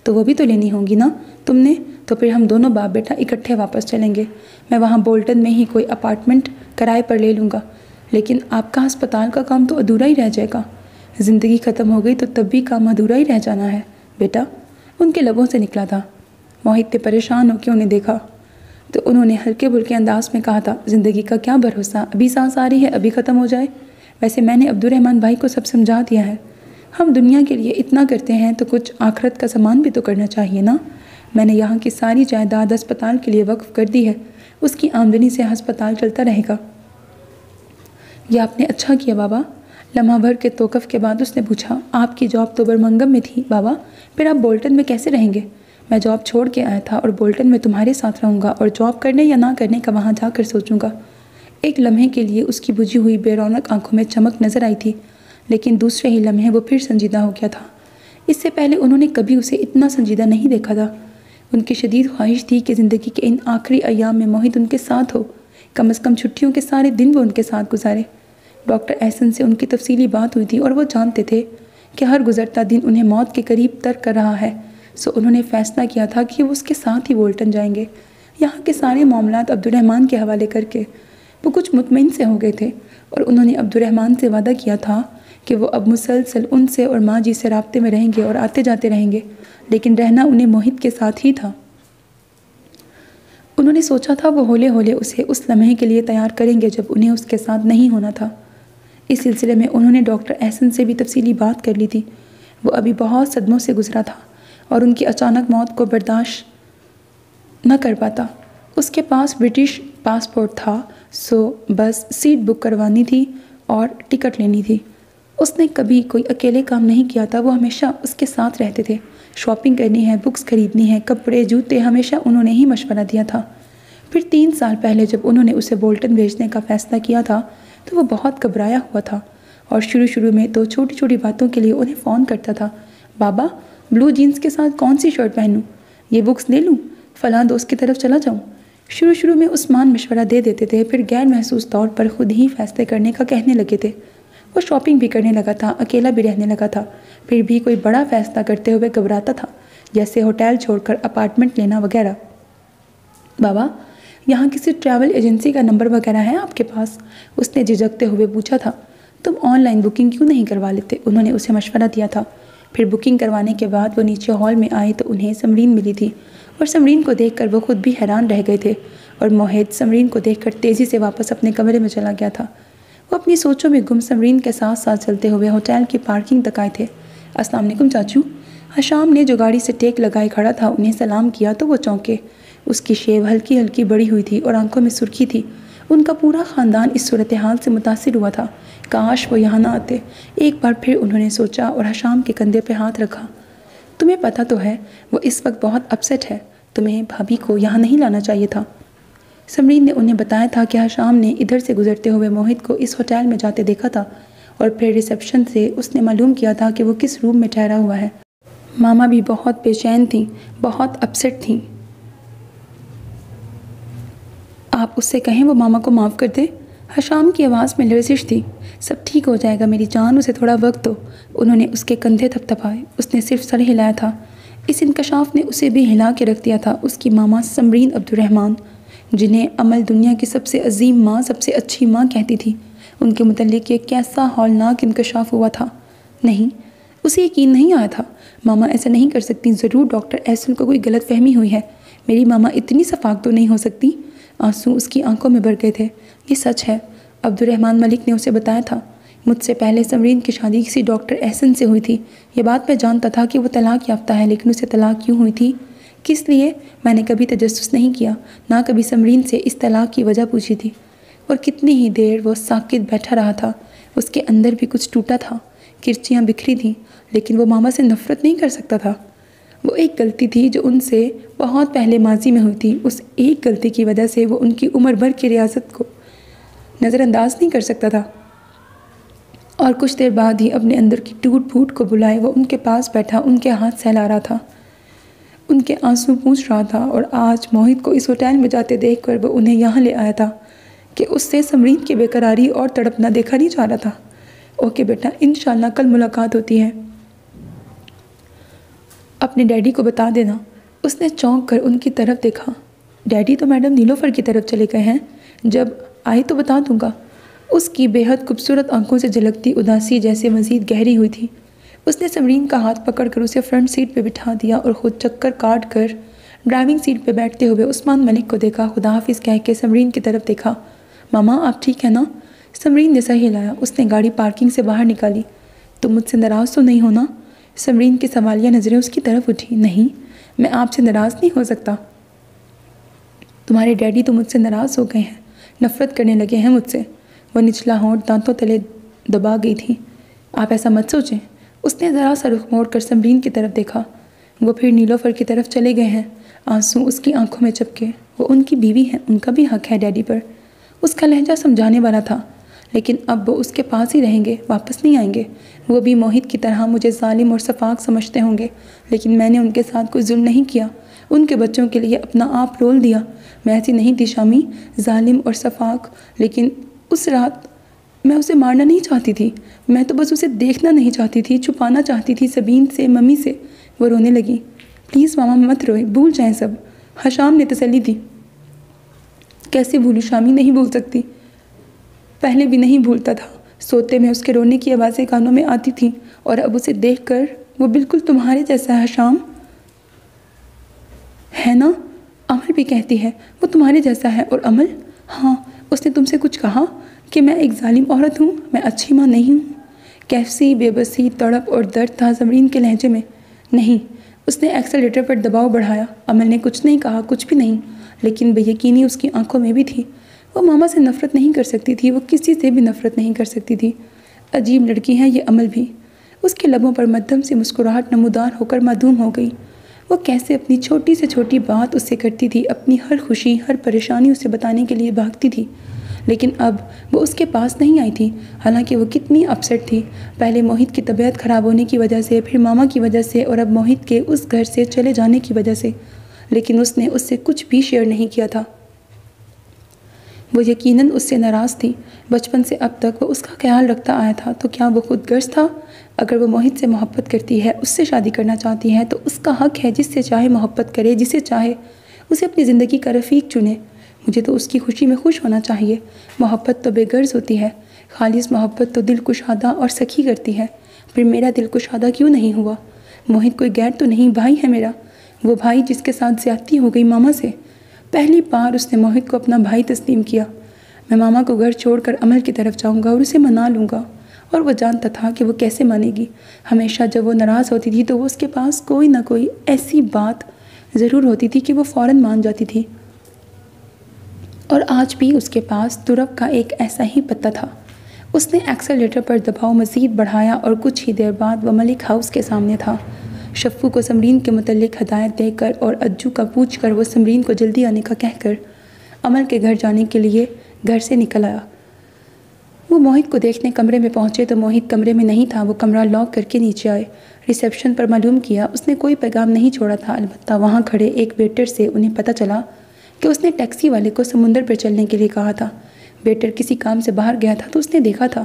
تو وہ بھی تو لینی ہوں گی نا تم نے، تو پھر ہم دونوں باپ بیٹا اکٹھے واپس چلیں گے۔ میں وہاں بولٹن میں ہی کوئی اپارٹمنٹ کرائے پر لے لوں گا، لیکن آپ کا ہسپتال کا کام تو ادھورا ہی رہ جائے گا۔ زندگی ختم ہو گئی تو تب بھی کام ادھورا ہی رہ جانا ہے بیٹا، ان کے لبوں سے نکلا تھا۔ موہت نے پریشان ہو کے انہیں دیکھا تو انہوں نے ہلکے بھلکے انداز میں کہا تھا، زندگی کا کیا بھروسہ، ابھی سانس آ رہی ہے، ابھی ختم ہو جائے۔ ویسے میں نے عبد الرحمن بھائی کو سب سمجھا دیا ہے، ہم دنیا کے لیے اتنا کرتے ہیں تو کچھ آخرت کا سامان بھی تو کرنا چاہیے نا۔ میں نے یہاں کی ساری جائیداد ہسپتال کے لیے وقف کر دی ہے، اس کی آمدنی سے ہسپتال چلتا رہے گا۔ یہ آپ نے اچھا کیا بابا۔ لمحہ بھر کے توقف کے بعد اس نے پوچھا، آپ کی جاب تو برمنگم میں تھی بابا، پھر آپ بولٹن میں کیسے رہیں گے؟ میں جاب چھوڑ کے آیا تھا اور بولٹن میں تمہارے ساتھ رہوں گا اور جاب کرنے یا نہ کرنے کا وہاں جا کر سوچوں گا۔ ایک لمحے کے لیے اس کی بجھی ہوئی بے رونق آنکھوں میں چمک نظر آئی تھی، لیکن دوسرے ہی لمحے وہ پھر سنجیدہ ہو گیا تھا۔ اس سے پہلے انہوں نے کبھی اسے اتنا سنجیدہ نہیں دیکھا تھا۔ ان کی شدید خواہش تھی کہ زندگی کے ان آخری ایام میں موہت ان کے ساتھ ہو، کم از کم چھٹیوں کے سارے دن وہ ان کے ساتھ گزارے۔ ڈاکٹر احسن سے ان کی تفصیلی بات ہوئی تھی اور وہ جانتے تھے کہ ہر گزرتا دن انہیں موت کے قریب تر کر رہا ہے، سو انہوں نے فیصلہ کیا تھا کہ وہ اس کے ساتھ ہی بولٹن جائیں گے۔ یہاں کے سارے معاملات عبد الرحمن کے حوالے کر کے وہ کچھ مطمئن سے ہو گئے تھے، اور انہوں نے عبد الرحمن سے وعدہ کیا تھا کہ وہ اب مسلسل ان سے اور ماں جی سے رابطے میں رہیں گے اور آتے جاتے رہیں گے، لیکن رہنا انہیں موہت کے ساتھ ہی تھا۔ انہوں نے سوچا تھا وہ ہولے ہولے اسے اس لمحے کے لیے تیار کریں گے جب انہیں اس کے ساتھ نہیں ہونا تھا۔ اس سلسلے میں انہوں نے ڈاکٹر احسن سے بھی تفصیلی بات کر لی تھی۔ وہ ابھی بہت صدموں سے گزرا تھا اور ان کی اچانک موت کو برداشت نہ کر پاتا۔ اس کے پاس برٹش پاسپورٹ تھا، سو بس سیٹ بک کروانی تھی اور ٹکٹ لینی تھی۔ اس نے کبھی کوئی اکیلے کام نہیں کیا تھا، وہ ہمیشہ اس کے ساتھ رہتے تھے۔ شاپنگ کرنی ہے، بکس خریدنی ہے، کپڑے جوتے، ہمیشہ انہوں نے ہی مشورہ دیا تھا۔ پھر 3 سال پہلے جب انہوں نے اسے بولٹن بھیجنے کا فیصلہ کیا تھا تو وہ بہت گھبرایا ہوا تھا، اور شروع میں تو چھوٹی چھوٹی باتوں کے لیے انہیں فون کرتا تھا۔ بابا، بلو جینز کے ساتھ کون سی شرٹ پہنوں؟ یہ بکس لے لوں؟ فلاں دوست کی طرف چلا جاؤں؟ شروع میں عثمان مشورہ دے دیتے تھے، پھر غیر محسوس طور پر خود ہی فیصلے کرنے کا کہنے لگے تھے۔ وہ شاپنگ بھی کرنے لگا تھا، اکیلا بھی رہنے لگا تھا، پھر بھی کوئی بڑا فیصلہ کرتے ہوئے گھبراتا تھا، جیسے ہوٹل چھوڑ کر اپارٹمنٹ لینا وغیرہ۔ بابا، یہاں کسی ٹریول ایجنسی کا نمبر وغیرہ ہے آپ کے پاس؟ اس نے جھجکتے ہوئے پوچھا تھا۔ تم آن لائن بکنگ کیوں نہیں کروا لیتے؟ انہوں نے اسے مشورہ دیا تھا۔ پھر بکنگ کروانے کے بعد وہ نیچے ہال میں آئے تو انہیں سمرین ملی تھی، اور سمرین کو دیکھ کر وہ خود بھی حیران رہ گئے تھے، اور موہت سمرین کو دیکھ کر تیزی سے واپس اپنے کمرے میں چلا گیا تھا۔ وہ اپنی سوچوں میں گم سمرین کے ساتھ ساتھ چلتے ہوئے ہوٹل کی پارکنگ تک آئے تھے۔ السلام علیکم چاچو۔ حشام نے جو گاڑی سے ٹیک لگائے کھڑا تھا انہیں سلام کیا تو وہ چونکے۔ اس کی شیو ہلکی ہلکی بڑی ہوئی تھی اور آنکھوں میں سرخی تھی۔ ان کا پورا خاندان اس صورتحال سے متاثر ہوا تھا، کاش وہ یہاں نہ آتے۔ ایک بار پھر انہوں نے سوچا اور حشام کے کندھے پہ ہاتھ رکھا۔ تمہیں پتہ تو ہے وہ اس وقت بہت اپسیٹ ہے، تمہیں بھابھی کو یہاں نہیں لانا چاہیے تھا۔ سمرین نے انہیں بتایا تھا کہ حشام نے ادھر سے گزرتے ہوئے موہت کو اس ہوٹل میں جاتے دیکھا تھا، اور پھر ریسیپشن سے اس نے معلوم کیا تھا کہ وہ کس روم میں ٹھہرا ہوا ہے۔ ماما بھی بہت بے چین تھیں، بہت اپسیٹ تھیں۔ آپ اس سے کہیں وہ ماما کو معاف کر دے۔ حشام کی آواز میں لرزش تھی۔ سب ٹھیک ہو جائے گا میری جان، اسے تھوڑا وقت دو۔ انہوں نے اس کے کندھے تھپتھپائے۔ اس نے صرف سر ہلایا تھا۔ اس انکشاف نے اسے بھی ہلا کے رکھ دیا تھا۔ اس کی ماما سمرین عبد الرحمن، جنہیں عمل دنیا کی سب سے عظیم ماں، سب سے اچھی ماں کہتی تھی، ان کے متعلق ایک کیسا ہولناک انکشاف ہوا تھا۔ نہیں، اسے یقین نہیں آیا تھا۔ ماما ایسا نہیں کر سکتی، ضرور ڈاکٹر احسن کو کوئی غلط فہمی ہوئی ہے۔ میری ماما اتنی شفاق تو نہیں ہو سکتی۔ آنسو اس کی آنکھوں میں بھر گئے تھے۔ یہ سچ ہے، عبد الرحمن ملک نے اسے بتایا تھا۔ مجھ سے پہلے سمرین کی شادی کسی ڈاکٹر احسن سے ہوئی تھی۔ یہ بات میں جانتا تھا کہ وہ طلاق یافتہ ہے، لیکن اسے طلاق کیوں ہوئی تھی، کس لیے، میں نے کبھی تجسس نہیں کیا، نہ کبھی سمرین سے اس طلاق کی وجہ پوچھی تھی۔ اور کتنی ہی دیر وہ ساکت بیٹھا رہا تھا۔ اس کے اندر بھی کچھ ٹوٹا تھا، کرچیاں بکھری تھیں، لیکن وہ ماما سے نفرت نہیں کر سکتا تھا۔ وہ ایک غلطی تھی جو ان سے بہت پہلے ماضی میں ہوئی تھی۔ اس ایک غلطی کی وجہ سے وہ ان کی عمر بھر کی ریاست کو نظر انداز نہیں کر سکتا تھا۔ اور کچھ دیر بعد ہی اپنے اندر کی ٹوٹ پھوٹ کو بلائے وہ ان کے پاس بیٹھا، ان کے ہاتھ سہلا رہا تھا، ان کے آنسو پوچھ رہا تھا، اور آج موہت کو اس ہوٹل میں جاتے دیکھ کر وہ انہیں یہاں لے آیا تھا کہ اس سے سمرین کی بے قراری اور تڑپنا دیکھا نہیں جا رہا تھا۔ اوکے بیٹا، انشاءاللہ کل ملاقات ہوتی ہے، اپنے ڈیڈی کو بتا دینا۔ اس نے چونک کر ان کی طرف دیکھا۔ ڈیڈی تو میڈم نیلوفر کی طرف چلے گئے ہیں، جب آئے تو بتا دوں گا۔ اس کی بے حد خوبصورت آنکھوں سے جھلکتی اداسی جیسے مزید گہری ہوئی تھی۔ اس نے سمرین کا ہاتھ پکڑ کر اسے فرنٹ سیٹ پہ بٹھا دیا اور خود چکر کاٹ کر ڈرائیونگ سیٹ پہ بیٹھتے ہوئے عثمان ملک کو دیکھا۔ خدا حافظ کہہ کے سمرین کی طرف دیکھا۔ ماما آپ ٹھیک ہے نا؟ سمرین نے سر ہلایا۔ اس نے گاڑی پارکنگ سے باہر نکالی۔ تم مجھ سے ناراض تو نہیں ہونا؟ سمرین کی سوالیہ نظریں اس کی طرف اٹھی۔ نہیں، میں آپ سے ناراض نہیں ہو سکتا۔ تمہارے ڈیڈی تو مجھ سے ناراض ہو گئے ہیں، نفرت کرنے لگے ہیں مجھ سے۔ وہ نچلا ہونٹ دانتوں تلے دبا گئی تھی۔ آپ ایسا مت سوچیں۔ اس نے ذرا سا رخ موڑ کر سمرین کی طرف دیکھا۔ وہ پھر نیلوفر کی طرف چلے گئے ہیں۔ آنسو اس کی آنکھوں میں چپکے۔ وہ ان کی بیوی ہیں، ان کا بھی حق ہے ڈیڈی پر۔ اس کا لہجہ سمجھانے والا تھا، لیکن اب وہ اس کے پاس ہی رہیں گے، واپس نہیں آئیں گے۔ وہ بھی موہت کی طرح مجھے ظالم اور سفاک سمجھتے ہوں گے، لیکن میں نے ان کے ساتھ کوئی ظلم نہیں کیا، ان کے بچوں کے لیے اپنا آپ رول دیا۔ میں ایسی نہیں تھی شامی، ظالم اور سفاک، لیکن اس رات میں اسے مارنا نہیں چاہتی تھی، میں تو بس اسے دیکھنا نہیں چاہتی تھی، چھپانا چاہتی تھی سبین سے، ممی سے۔ وہ رونے لگی۔ پلیز ماما مت روئے، بھول جائیں سب، حشام نے تسلی دی۔ کیسے بھولوں شامی، نہیں بھول سکتی، پہلے بھی نہیں بھولتا تھا۔ سوتے میں اس کے رونے کی آوازیں کانوں میں آتی تھیں، اور اب اسے دیکھ کر وہ بالکل تمہارے جیسا ہے حشام، ہے نا؟ عمل بھی کہتی ہے وہ تمہارے جیسا ہے۔ اور عمل؟ ہاں، اس نے تم سے کچھ کہا کہ میں ایک ظالم عورت ہوں، میں اچھی ماں نہیں ہوں؟ کیسی بے بسی، تڑپ اور درد تھا زمرین کے لہجے میں۔ نہیں، اس نے ایکسیلیٹر پر دباؤ بڑھایا۔ عمل نے کچھ نہیں کہا، کچھ بھی نہیں، لیکن بے یقینی اس کی آنکھوں میں بھی تھی۔ وہ ماما سے نفرت نہیں کر سکتی تھی، وہ کسی سے بھی نفرت نہیں کر سکتی تھی۔ عجیب لڑکی ہے یہ عمل بھی۔ اس کے لبوں پر مدھم سی مسکراہٹ نمودار ہو کر معدوم ہو گئی۔ وہ کیسے اپنی چھوٹی سے چھوٹی بات اس سے کرتی تھی، اپنی ہر خوشی، ہر پریشانی اسے بتانے کے لیے بھاگتی تھی، لیکن اب وہ اس کے پاس نہیں آئی تھی۔ حالانکہ وہ کتنی اپسیٹ تھی، پہلے موہت کی طبیعت خراب ہونے کی وجہ سے، پھر ماما کی وجہ سے، اور اب موہت کے اس گھر سے چلے جانے کی وجہ سے، لیکن اس نے اس سے کچھ بھی شیئر نہیں کیا تھا۔ وہ یقیناً اس سے ناراض تھی، بچپن سے اب تک وہ اس کا خیال رکھتا آیا تھا، تو کیا وہ خود غرض تھا؟ اگر وہ موہت سے محبت کرتی ہے، اس سے شادی کرنا چاہتی ہے، تو اس کا حق ہے جس سے چاہے محبت کرے، جسے چاہے اسے اپنی زندگی کا رفیق چنے۔ مجھے تو اس کی خوشی میں خوش ہونا چاہیے۔ محبت تو بے غرض ہوتی ہے، خالص محبت تو دل کشادہ اور سخی کرتی ہے۔ پھر میرا دل کشادہ کیوں نہیں ہوا؟ موہت کوئی غیر تو نہیں، بھائی ہے میرا، وہ بھائی جس کے ساتھ زیادتی ہو گئی ماما سے۔ پہلی بار اس نے موہت کو اپنا بھائی تسلیم کیا۔ میں ماما کو گھر چھوڑ کر عمل کی طرف جاؤں گا اور اسے منا لوں گا، اور وہ جانتا تھا کہ وہ کیسے مانے گی۔ ہمیشہ جب وہ ناراض ہوتی تھی تو وہ اس کے پاس کوئی نہ کوئی ایسی بات ضرور ہوتی تھی کہ وہ فوراً مان جاتی تھی، اور آج بھی اس کے پاس ترک کا ایک ایسا ہی پتہ تھا۔ اس نے ایکسیلیٹر پر دباؤ مزید بڑھایا اور کچھ ہی دیر بعد وہ ملک ہاؤس کے سامنے تھا۔ شفو کو سمرین کے متعلق ہدایت دے کر اور اجو کا پوچھ کر وہ سمرین کو جلدی آنے کا کہہ کر عمل کے گھر جانے کے لیے گھر سے نکل آیا۔ وہ موہت کو دیکھنے کمرے میں پہنچے تو موہت کمرے میں نہیں تھا۔ وہ کمرہ لاک کر کے نیچے آئے، ریسیپشن پر معلوم کیا، اس نے کوئی پیغام نہیں چھوڑا تھا، البتہ وہاں کھڑے ایک ویٹر سے انہیں پتہ چلا کہ اس نے ٹیکسی والے کو سمندر پر چلنے کے لیے کہا تھا۔ ویٹر کسی کام سے باہر گیا تھا تو اس نے دیکھا تھا؟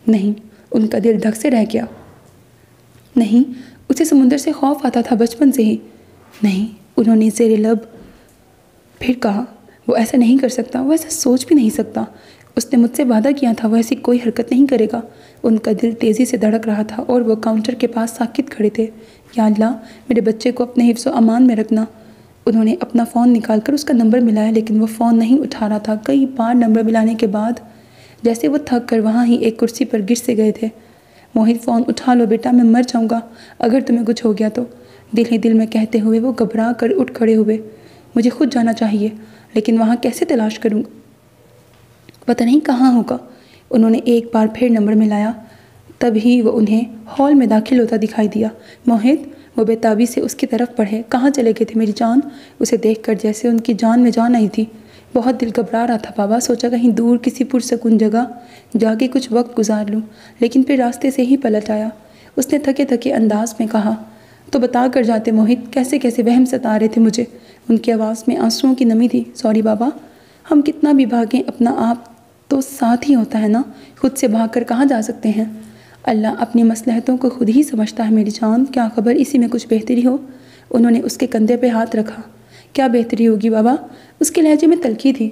نہیں، ان کا دل دھک سے رہ گیا۔ نہیں، اسے سمندر سے خوف آتا تھا بچپن سے ہی۔ نہیں، انہوں نے زیر لب پھر کہا، وہ ایسا نہیں کر سکتا، وہ ایسا سوچ بھی نہیں سکتا، اس نے مجھ سے وعدہ کیا تھا وہ ایسی کوئی حرکت نہیں کرے گا۔ ان کا دل تیزی سے دھڑک رہا تھا اور وہ کاؤنٹر کے پاس ساکت کھڑے تھے۔ یا اللہ، میرے بچے کو اپنے حفظ و امان میں رکھنا۔ انہوں نے اپنا فون نکال کر اس کا نمبر ملایا، لیکن وہ فون نہیں اٹھا رہا تھا۔ کئی بار نمبر ملانے کے بعد جیسے وہ تھک کر وہاں ہی ایک کرسی پر گر سے گئے تھے۔ موہت، فون اٹھا لو بیٹا، میں مر جاؤں گا اگر تمہیں کچھ ہو گیا تو۔ دل ہی دل میں کہتے ہوئے وہ گھبرا کر اٹھ کھڑے ہوئے۔ مجھے خود جانا چاہیے، لیکن وہاں کیسے تلاش کروں گا، پتہ نہیں کہاں ہوگا۔ انہوں نے ایک بار پھر نمبر ملایا، تب ہی وہ انہیں ہال میں داخل ہوتا دکھائی دیا۔ موہت، وہ بے تابی سے اس کی طرف بڑھے۔ کہاں چلے گئے تھے میری جان؟ اسے دیکھ کر جیسے ان کی جان میں جان آئی تھی۔ بہت دل گھبرا رہا تھا بابا، سوچا کہیں دور کسی پرسکون جگہ جا کے کچھ وقت گزار لوں، لیکن پھر راستے سے ہی پلٹ آیا۔ اس نے تھکے تھکے انداز میں کہا، تو بتا کر جاتے موہت، کیسے کیسے وہم ستا رہے تھے مجھے۔ ان کی آواز میں آنسوؤں کی نمی تھی۔ سوری بابا، ہم کتنا بھی بھاگیں اپنا آپ تو ساتھ ہی ہوتا ہے نا، خود سے بھاگ کر کہاں جا سکتے ہیں؟ اللہ اپنی مصلحتوں کو خود ہی سمجھتا ہے میری جان، کیا خبر اسی میں کچھ بہتری ہو؟ انہوں نے اس کے کندھے پہ ہاتھ رکھا۔ کیا بہتری ہوگی بابا؟ اس کے لہجے میں تلخی تھی۔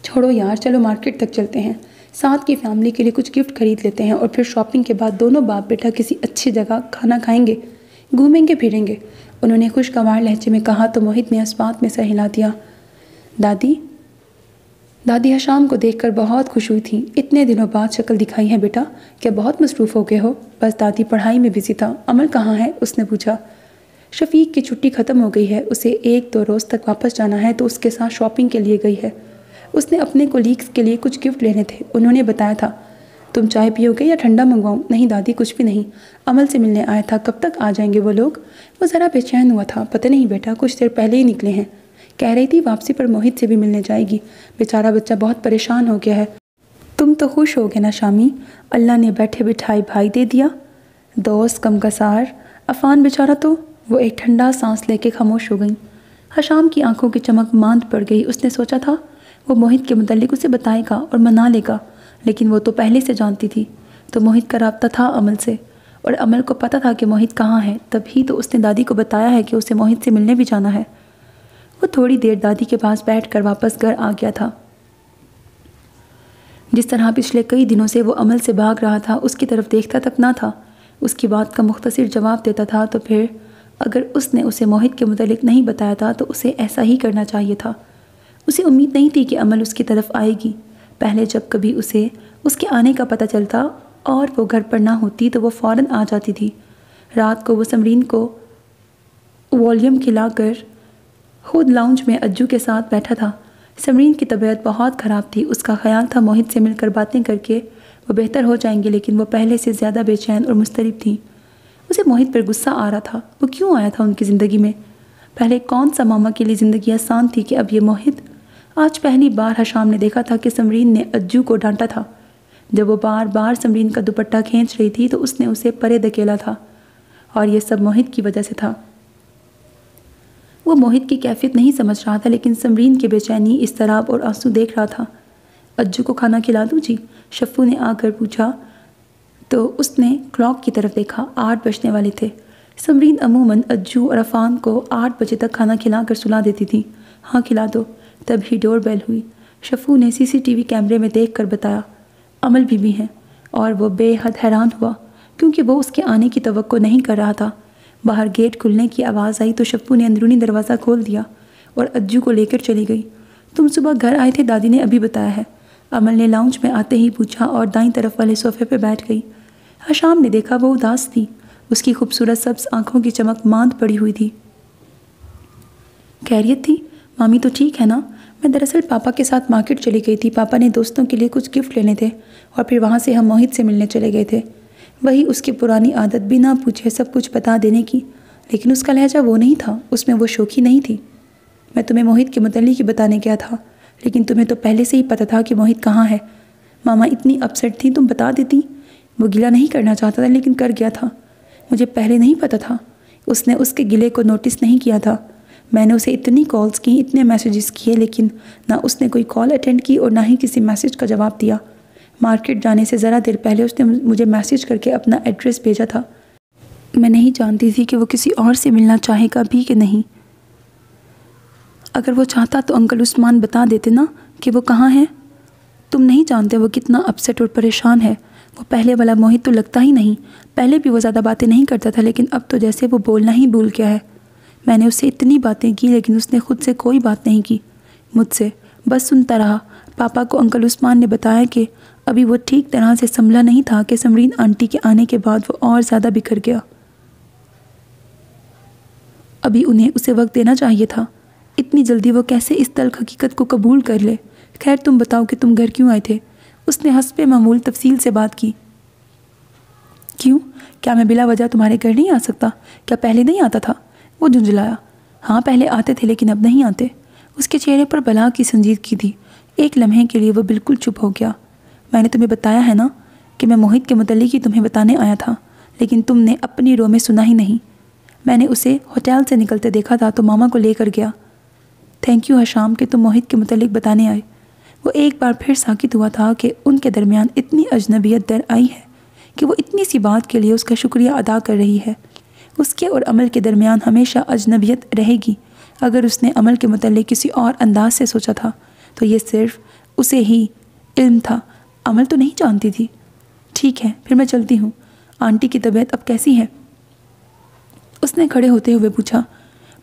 چھوڑو یار، چلو مارکیٹ تک چلتے ہیں، ساتھ کی فیملی کے لیے کچھ گفٹ خرید لیتے ہیں، اور پھر شاپنگ کے بعد دونوں باپ بیٹا کسی اچھی جگہ کھانا کھائیں گے، گھومیں گے پھریں گے۔ انہوں نے خوشگوار لہجے میں کہا تو موہت نے اس بات میں سر ہلا دیا۔ دادی حشام کو دیکھ کر بہت خوش ہوئی تھی۔ اتنے دنوں بعد شکل دکھائی ہے بیٹا، کیا بہت مصروف ہو گئے ہو؟ بس دادی پڑھائی میں بزی تھا۔ عمل کہاں ہے؟ اس نے پوچھا۔ شفیق کی چھٹی ختم ہو گئی ہے، اسے 1-2 روز تک واپس جانا ہے تو اس کے ساتھ شاپنگ کے لیے گئی ہے۔ اس نے اپنے کولیگز کے لیے کچھ گفٹ لینے تھے، انہوں نے بتایا تھا۔ تم چائے پیو گے یا ٹھنڈا منگواؤں؟ نہیں دادی، کچھ بھی نہیں، عمل سے ملنے آیا تھا، کب تک آ جائیں گے وہ لوگ؟ وہ ذرا بے چین ہوا تھا۔ پتہ نہیں بیٹا، کچھ دیر پہلے ہی نکلے ہیں۔ کہہ رہی تھی واپسی پر موہت سے بھی ملنے جائے گی، بیچارہ بچہ بہت پریشان ہو گیا ہے۔ تم تو خوش ہو گے نا شامی، اللہ نے بیٹھے بٹھائے بھائی دے دیا۔ دوست کم کسار عفان بیچارہ تو۔ وہ ایک ٹھنڈا سانس لے کے خاموش ہو گئیں۔ حشام کی آنکھوں کی چمک ماند پڑ گئی۔ اس نے سوچا تھا وہ موہت کے متعلق اسے بتائے گا اور منا لے گا، لیکن وہ تو پہلے سے جانتی تھی۔ تو موہت کا رابطہ تھا عمل سے، اور عمل کو پتہ تھا کہ موہت کہاں ہے، تب ہی تو اس نے دادی کو بتایا ہے کہ اسے موہت سے ملنے بھی جانا ہے۔ وہ تھوڑی دیر دادی کے پاس بیٹھ کر واپس گھر آ گیا تھا۔ جس طرح پچھلے کئی دنوں سے وہ عمل سے بھاگ رہا تھا، اس کی طرف دیکھتا تک نہ تھا، اس کی بات کا مختصر جواب دیتا تھا، تو پھر اگر اس نے اسے موہت کے متعلق نہیں بتایا تھا تو اسے ایسا ہی کرنا چاہیے تھا۔ اسے امید نہیں تھی کہ عمل اس کی طرف آئے گی۔ پہلے جب کبھی اسے اس کے آنے کا پتہ چلتا اور وہ گھر پر نہ ہوتی تو وہ فوراً آ جاتی تھی۔ رات کو وہ سمرین کو والیوم کھلا کر خود لاؤنج میں اجو کے ساتھ بیٹھا تھا۔ سمرین کی طبیعت بہت خراب تھی۔ اس کا خیال تھا موہت سے مل کر باتیں کر کے وہ بہتر ہو جائیں گے، لیکن وہ پہلے سے زیادہ بے چین اور مضطرب تھی۔ اسے موہت پر غصہ آ رہا تھا۔ وہ کیوں آیا تھا ان کی زندگی میں؟ پہلے کون سا ماما کے لیے زندگی آسان تھی کہ اب یہ موہت؟ آج پہلی بار حشام نے دیکھا تھا کہ سمرین نے اجو کو ڈانٹا تھا۔ جب وہ بار بار سمرین کا دوپٹہ کھینچ رہی تھی تو اس نے اسے پرے دھکیلا تھا، اور یہ سب موہت کی وجہ سے تھا۔ وہ موہت کی کیفیت نہیں سمجھ رہا تھا، لیکن سمرین کے بے چینی، اضطراب اور آنسو دیکھ رہا تھا۔ اجو کو کھانا کھلا دوں جی؟ شفو نے آ کر پوچھا تو اس نے کلاک کی طرف دیکھا۔ 8 بجنے والے تھے۔ سمرین عموماً اجو اور عفان کو 8 بجے تک کھانا کھلا کر سلا دیتی تھی۔ ہاں کھلا دو۔ تب ہی ڈور بیل ہوئی۔ شفو نے CCTV کیمرے میں دیکھ کر بتایا۔ عمل بھی ہیں، اور وہ بے حد حیران ہوا کیونکہ وہ اس کے آنے کی توقع نہیں کر رہا تھا۔ باہر گیٹ کھلنے کی آواز آئی تو شفو نے اندرونی دروازہ کھول دیا اور اجو کو لے کر چلی گئی۔ تم صبح گھر آئے تھے، دادی نے ابھی بتایا ہے، عمل نے لاؤنج میں آتے ہی پوچھا اور دائیں طرف والے صوفے پہ بیٹھ گئی۔ حشام نے دیکھا وہ اداس تھی۔ اس کی خوبصورت سبز آنکھوں کی چمک ماند پڑی ہوئی تھی۔ خیریت تھی؟ مامی تو ٹھیک ہے نا؟ میں دراصل پاپا کے ساتھ مارکیٹ چلی گئی تھی۔ پاپا نے دوستوں کے لیے کچھ گفٹ لینے تھے اور پھر وہاں سے ہم موہت سے ملنے چلے گئے تھے۔ وہی اس کی پرانی عادت، بنا پوچھے سب کچھ بتا دینے کی، لیکن اس کا لہجہ وہ نہیں تھا، اس میں وہ شوخی نہیں تھی۔ میں تمہیں موہت کے متعلق ہی بتانے گیا تھا، لیکن تمہیں تو پہلے سے ہی پتہ تھا کہ موہت کہاں ہے۔ ماما اتنی اپسیٹ تھی، تم بتا دیتی۔ وہ گلہ نہیں کرنا چاہتا تھا لیکن کر گیا تھا۔ مجھے پہلے نہیں پتہ تھا۔ اس نے اس کے گلے کو نوٹس نہیں کیا تھا۔ میں نے اسے اتنی کالز کی، اتنے میسیجز کیے، لیکن نہ اس نے کوئی کال اٹینڈ کی اور نہ ہی کسی میسیج کا جواب دیا۔ مارکیٹ جانے سے ذرا دیر پہلے اس نے مجھے میسیج کر کے اپنا ایڈریس بھیجا تھا۔ میں نہیں جانتی تھی کہ وہ کسی اور سے ملنا چاہے گا بھی کہ نہیں۔ اگر وہ چاہتا تو انکل عثمان بتا دیتے نا کہ وہ کہاں ہے۔ تم نہیں جانتے وہ کتنا اپسیٹ اور پریشان ہے۔ وہ پہلے والا موہت تو لگتا ہی نہیں۔ پہلے بھی وہ زیادہ باتیں نہیں کرتا تھا، لیکن اب تو جیسے وہ بولنا ہی بھول گیا ہے۔ میں نے اس سے اتنی باتیں کی لیکن اس نے خود سے کوئی بات نہیں کی مجھ سے، بس سنتا رہا۔ پاپا کو انکل عثمان نے بتایا کہ ابھی وہ ٹھیک طرح سے سنبھلا نہیں تھا کہ سمرین آنٹی کے آنے کے بعد وہ اور زیادہ بکھر گیا۔ ابھی انہیں اسے وقت دینا چاہیے تھا۔ اتنی جلدی وہ کیسے اس تلخ حقیقت کو قبول کر لے؟ خیر تم بتاؤ کہ تم گھر کیوں آئے تھے؟ اس نے حسب معمول تفصیل سے بات کی۔ کیوں؟ کیا میں بلا وجہ تمہارے گھر نہیں آ سکتا؟ کیا پہلے نہیں آتا تھا؟ وہ جھنجھلایا۔ ہاں پہلے آتے تھے لیکن اب نہیں آتے۔ اس کے چہرے پر بلا کی سنجیدگی تھی۔ ایک لمحے کے لیے وہ بالکل چپ ہو گیا۔ میں نے تمہیں بتایا ہے نا کہ میں موہت کے متعلق ہی تمہیں بتانے آیا تھا، لیکن تم نے اپنی رو میں سنا ہی نہیں۔ میں نے اسے ہوٹل سے نکلتے دیکھا تھا تو ماما کو لے کر گیا۔ تھینک یو حشام کہ تم موہت کے متعلق بتانے آئے۔ وہ ایک بار پھر ساکت ہوا تھا کہ ان کے درمیان اتنی اجنبیت در آئی ہے کہ وہ اتنی سی بات کے لیے اس کا شکریہ ادا کر رہی ہے۔ اس کے اور عمل کے درمیان ہمیشہ اجنبیت رہے گی۔ اگر اس نے عمل کے متعلق کسی اور انداز سے سوچا تھا تو یہ صرف اسے ہی علم تھا، عمل تو نہیں جانتی تھی۔ ٹھیک ہے پھر میں چلتی ہوں۔ آنٹی کی طبیعت اب کیسی ہے؟ اس نے کھڑے ہوتے ہوئے پوچھا۔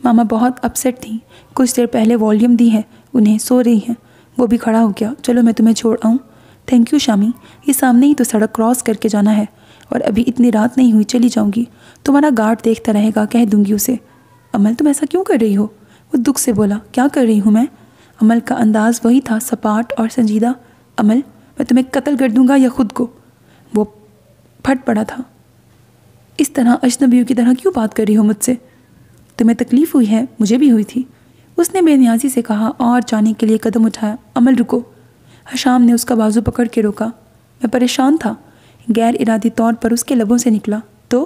ماما بہت اپسیٹ تھیں، کچھ دیر پہلے والیوم دی ہے انہیں، سو رہی ہیں۔ وہ بھی کھڑا ہو گیا۔ چلو میں تمہیں چھوڑ آؤں؟ تھینک یو شامی، یہ سامنے ہی تو سڑک کراس کر کے جانا ہے اور ابھی اتنی رات نہیں ہوئی، چلی جاؤں گی، تمہارا گارڈ دیکھتا رہے گا، کہہ دوں گی اسے۔ عمل تم ایسا کیوں کر رہی ہو؟ وہ دکھ سے بولا۔ کیا کر رہی ہوں میں؟ عمل کا انداز وہی تھا، سپاٹ اور سنجیدہ۔ عمل میں تمہیں قتل کر دوں گا یا خود کو؟ وہ پھٹ پڑا تھا۔ اس طرح اجنبیوں کی طرح کیوں بات کر رہی ہو مجھ سے؟ تمہیں تکلیف ہوئی ہے؟ مجھے بھی ہوئی تھی۔ اس نے بے نیازی سے کہا اور جانے کے لیے قدم اٹھایا۔ امل رکو۔ حشام نے اس کا بازو پکڑ کے روکا۔ میں پریشان تھا، غیر ارادی طور پر اس کے لبوں سے نکلا۔ تو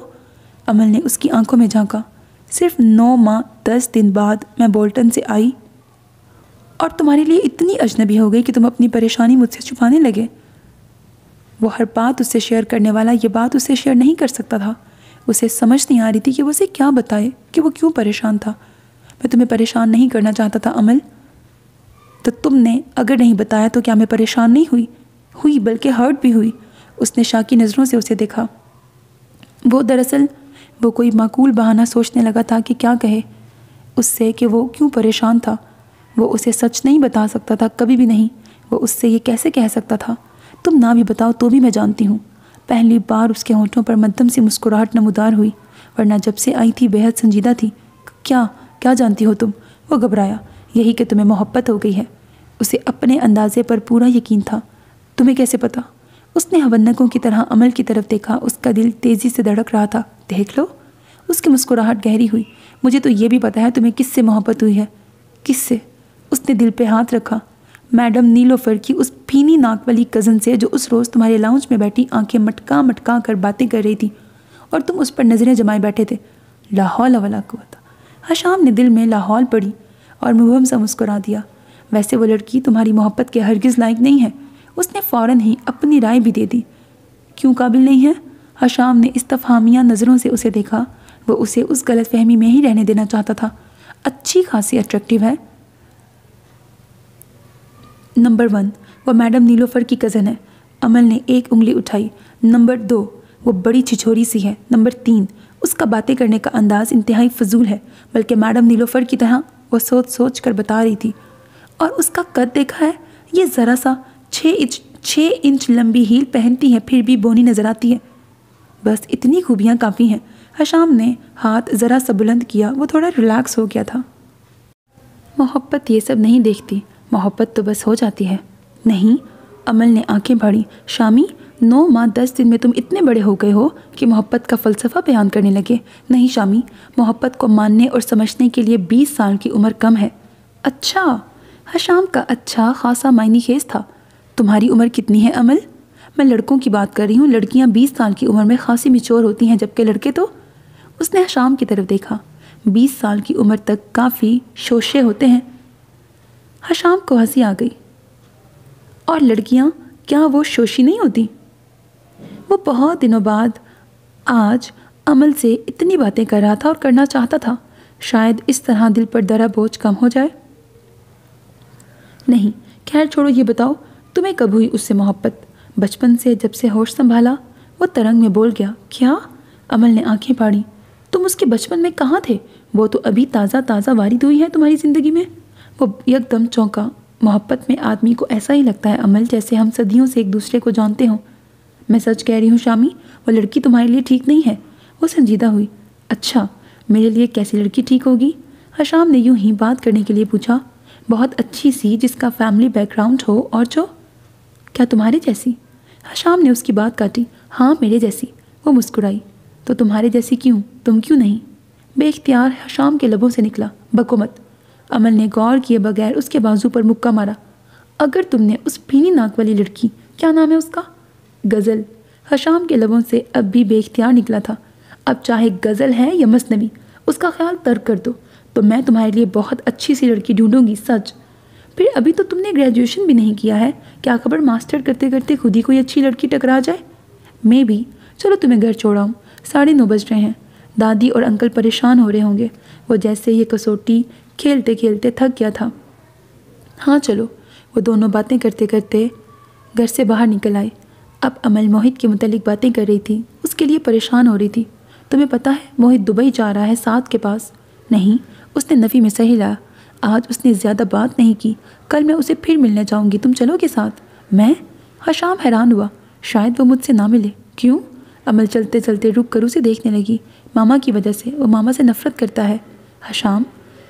امل نے اس کی آنکھوں میں جھانکا۔ صرف 9 ماہ 10 دن بعد میں بولٹن سے آئی اور تمہارے لیے اتنی اجنبی ہو گئی کہ تم اپنی پریشانی مجھ سے چھپانے لگے۔ وہ ہر بات اس سے شیئر کرنے والا یہ بات اس سے شیئر نہیں کر سکتا تھا۔ اسے سمجھ نہیں آ رہی تھی کہ وہ اسے کیا بتائے، کہ وہ کیوں پریشان تھا۔ میں تمہیں پریشان نہیں کرنا چاہتا تھا امل۔ تو تم نے اگر نہیں بتایا تو کیا میں پریشان نہیں ہوئی بلکہ ہرٹ بھی ہوئی۔ اس نے شاکی نظروں سے اسے دیکھا۔ دراصل وہ کوئی معقول بہانہ سوچنے لگا تھا کہ کیا کہے اس سے کہ وہ کیوں پریشان تھا۔ وہ اسے سچ نہیں بتا سکتا تھا، کبھی بھی نہیں۔ وہ اس سے یہ کیسے کہہ سکتا تھا؟ تم نہ بھی بتاؤ تو بھی میں جانتی ہوں۔ پہلی بار اس کے ہونٹوں پر مدھم سی مسکراہٹ نمودار ہوئی، ورنہ جب سے آئی تھی بے حد سنجیدہ تھی۔ کیا جانتی ہو تم؟ وہ گھبرایا۔ یہی کہ تمہیں محبت ہو گئی ہے۔ اسے اپنے اندازے پر پورا یقین تھا۔ تمہیں کیسے پتا؟ اس نے ہونکوں کی طرح امل کی طرف دیکھا۔ اس کا دل تیزی سے دھڑک رہا تھا۔ دیکھ لو۔ اس کی مسکراہٹ گہری ہوئی۔ مجھے تو یہ بھی پتا ہے تمہیں کس سے محبت ہوئی ہے۔ کس سے؟ اس نے دل پہ ہاتھ رکھا۔ میڈم نیلوفر کی اس پھینی ناک والی کزن سے، جو اس روز تمہارے لاؤنج میں بیٹھی آنکھیں مٹکا کر باتیں کر رہی تھی اور تم اس پر نظریں جمائے بیٹھے تھے۔ لا حول ولا قوت۔ حشام نے دل میں لاحول پڑی اور مبہم سا مسکرا دیا۔ ویسے وہ لڑکی تمہاری محبت کے ہرگز لائق نہیں ہے۔ اس نے فوراً ہی اپنی رائے بھی دے دی۔ کیوں قابل نہیں ہے؟ حشام نے استفہامیہ نظروں سے اسے دیکھا۔ وہ اسے اس غلط فہمی میں ہی رہنے دینا چاہتا تھا۔ اچھی خاصی اٹریکٹیو ہے۔ نمبر 1، وہ میڈم نیلوفر کی کزن ہے۔ امل نے ایک انگلی اٹھائی۔ نمبر 2، وہ بڑی چھچھوری سی ہے۔ نمبر 3، اس کا باتیں کرنے کا انداز انتہائی فضول ہے، بلکہ میڈم نیلوفر کی طرح۔ وہ سوچ کر بتا رہی تھی۔ اور اس کا قد دیکھا ہے؟ یہ ذرا سا 6 انچ لمبی ہیل پہنتی ہے، پھر بھی بونی نظر آتی ہے۔ بس اتنی خوبیاں کافی ہیں۔ حشام نے ہاتھ ذرا سا بلند کیا۔ وہ تھوڑا ریلیکس ہو گیا تھا۔ محبت یہ سب نہیں دیکھتی، محبت تو بس ہو جاتی ہے۔ نہیں، امل نے آنکھیں بھاڑی۔ شامی، 9 ماہ 10 دن میں تم اتنے بڑے ہو گئے ہو کہ محبت کا فلسفہ بیان کرنے لگے۔ نہیں شامی، محبت کو ماننے اور سمجھنے کے لیے 20 سال کی عمر کم ہے۔ اچھا؟ حشام کا اچھا خاصا معنی خیز تھا۔ تمہاری عمر کتنی ہے امل؟ میں لڑکوں کی بات کر رہی ہوں۔ لڑکیاں 20 سال کی عمر میں خاصی میچور ہوتی ہیں، جبکہ لڑکے تو… اس نے حشام کی طرف دیکھا۔ 20 سال کی عمر تک کافی شوشے ہوتے ہیں۔ حشام کو ہنسی آ گئی۔ اور لڑکیاں، کیا وہ شوشی نہیں ہوتی؟ وہ بہت دنوں بعد آج امل سے اتنی باتیں کر رہا تھا اور کرنا چاہتا تھا۔ شاید اس طرح دل پر درا بوجھ کم ہو جائے۔ نہیں، خیر چھوڑو، یہ بتاؤ تمہیں کب ہوئی اس سے محبت؟ بچپن سے، جب سے ہوش سنبھالا؟ وہ ترنگ میں بول گیا۔ کیا؟ امل نے آنکھیں پھاڑی۔ تم اس کے بچپن میں کہاں تھے؟ وہ تو ابھی تازہ وارد ہوئی ہے تمہاری زندگی میں۔ وہ یک دم چونکا۔ محبت میں آدمی کو ایسا ہی لگتا ہے امل، جیسے ہم صدیوں سے ایک دوسرے کو جانتے ہوں۔ میں سچ کہہ رہی ہوں شامی، وہ لڑکی تمہارے لیے ٹھیک نہیں ہے۔ وہ سنجیدہ ہوئی۔ اچھا، میرے لیے کیسی لڑکی ٹھیک ہوگی؟ حشام نے یوں ہی بات کرنے کے لیے پوچھا۔ بہت اچھی سی، جس کا فیملی بیک گراؤنڈ ہو، اور جو… کیا تمہارے جیسی؟ حشام نے اس کی بات کاٹی۔ ہاں، میرے جیسی۔ وہ مسکرائی۔ تو تمہارے جیسی کیوں؟ تم کیوں نہیں؟ بے اختیار حشام کے لبوں سے نکلا۔ بکو مت۔ امل نے غور کیے بغیر اس کے بازو پر مکہ مارا۔ اگر تم نے اس پھینی ناک والی لڑکی، کیا نام ہے اس کا؟ غزل۔ حشام کے لبوں سے اب بھی بے اختیار نکلا تھا۔ اب چاہے غزل ہے یا مثنوی، اس کا خیال ترک کر دو، تو میں تمہارے لیے بہت اچھی سی لڑکی ڈھونڈوں گی، سچ۔ پھر ابھی تو تم نے گریجویشن بھی نہیں کیا ہے، کیا خبر ماسٹر کرتے کرتے خود ہی کوئی اچھی لڑکی ٹکرا جائے۔ میں بھی۔ چلو تمہیں گھر چھوڑاؤں، 9:30 بج رہے ہیں۔ دادی اور انکل پریشان ہو رہے ہوں گے۔ وہ جیسے یہ کسوٹی کھیلتے کھیلتے تھک گیا تھا۔ ہاں چلو۔ وہ دونوں باتیں کرتے کرتے گھر سے باہر نکل آئے۔ اب امل موہت کے متعلق باتیں کر رہی تھی، اس کے لیے پریشان ہو رہی تھی۔ تمہیں پتہ ہے موہت دبئی جا رہا ہے ساتھ کے پاس؟ نہیں، اس نے نفی میں سہ لایا۔ آج اس نے زیادہ بات نہیں کی، کل میں اسے پھر ملنے جاؤں گی، تم چلو گے ساتھ؟ میں؟ حشام حیران ہوا۔ شاید وہ مجھ سے نہ ملے۔ کیوں؟ امل چلتے چلتے رک کر اسے دیکھنے لگی۔ ماما کی وجہ سے، وہ ماما سے نفرت کرتا ہے۔ حشام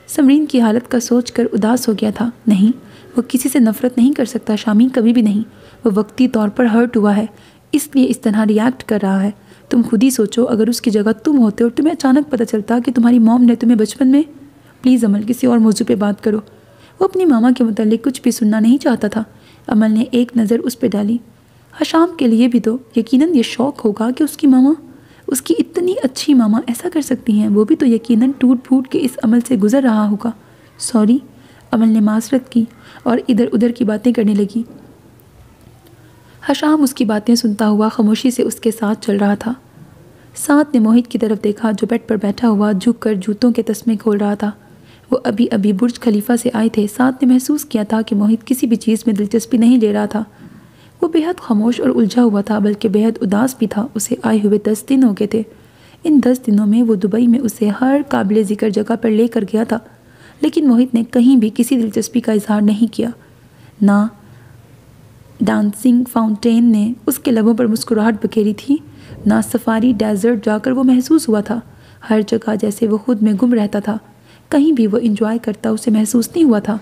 سمرین کی حالت کا سوچ کر اداس ہو گیا تھا۔ نہیں، وہ کسی سے نفرت نہیں کر سکتا شامی، کبھی بھی نہیں۔ وہ وقتی طور پر ہرٹ ہوا ہے، اس لیے اس طرح ریاکٹ کر رہا ہے۔ تم خود ہی سوچو، اگر اس کی جگہ تم ہوتے اور تمہیں اچانک پتہ چلتا کہ تمہاری موم نے تمہیں بچپن میں… پلیز عمل کسی اور موضوع پہ بات کرو۔ وہ اپنی ماما کے متعلق کچھ بھی سننا نہیں چاہتا تھا۔ عمل نے ایک نظر اس پہ ڈالی۔ حشام کے لیے بھی تو یقیناً یہ شوق ہوگا کہ اس کی ماما، اس کی اتنی اچھی ماما ایسا کر سکتی ہیں۔ وہ بھی تو یقیناً ٹوٹ پھوٹ کے اس عمل سے گزر رہا ہوگا۔ سوری، عمل نے معذرت کی اور ادھر ادھر کی باتیں کرنے لگی۔ حشام اس کی باتیں سنتا ہوا خاموشی سے اس کے ساتھ چل رہا تھا۔ سعد نے موہت کی طرف دیکھا جو بیڈ پر بیٹھا ہوا جھک کر جوتوں کے تسمے کھول رہا تھا۔ وہ ابھی ابھی برج خلیفہ سے آئے تھے۔ سعد نے محسوس کیا تھا کہ موہت کسی بھی چیز میں دلچسپی نہیں لے رہا تھا۔ وہ بے حد خاموش اور الجھا ہوا تھا، بلکہ بے حد اداس بھی تھا۔ اسے آئے ہوئے 10 دن ہو گئے تھے۔ ان 10 دنوں میں وہ دبئی میں اسے ہر قابل ذکر جگہ پر لے کر گیا تھا، لیکن موہت نے کہیں بھی کسی دلچسپی کا اظہار نہیں کیا۔ نہ ڈانسنگ فاؤنٹین نے اس کے لبوں پر مسکراہٹ بکھیری تھی، نہ سفاری ڈیزرٹ جا کر وہ محسوس ہوا تھا۔ ہر جگہ جیسے وہ خود میں گم رہتا تھا، کہیں بھی وہ انجوائے کرتا اسے محسوس نہیں ہوا تھا۔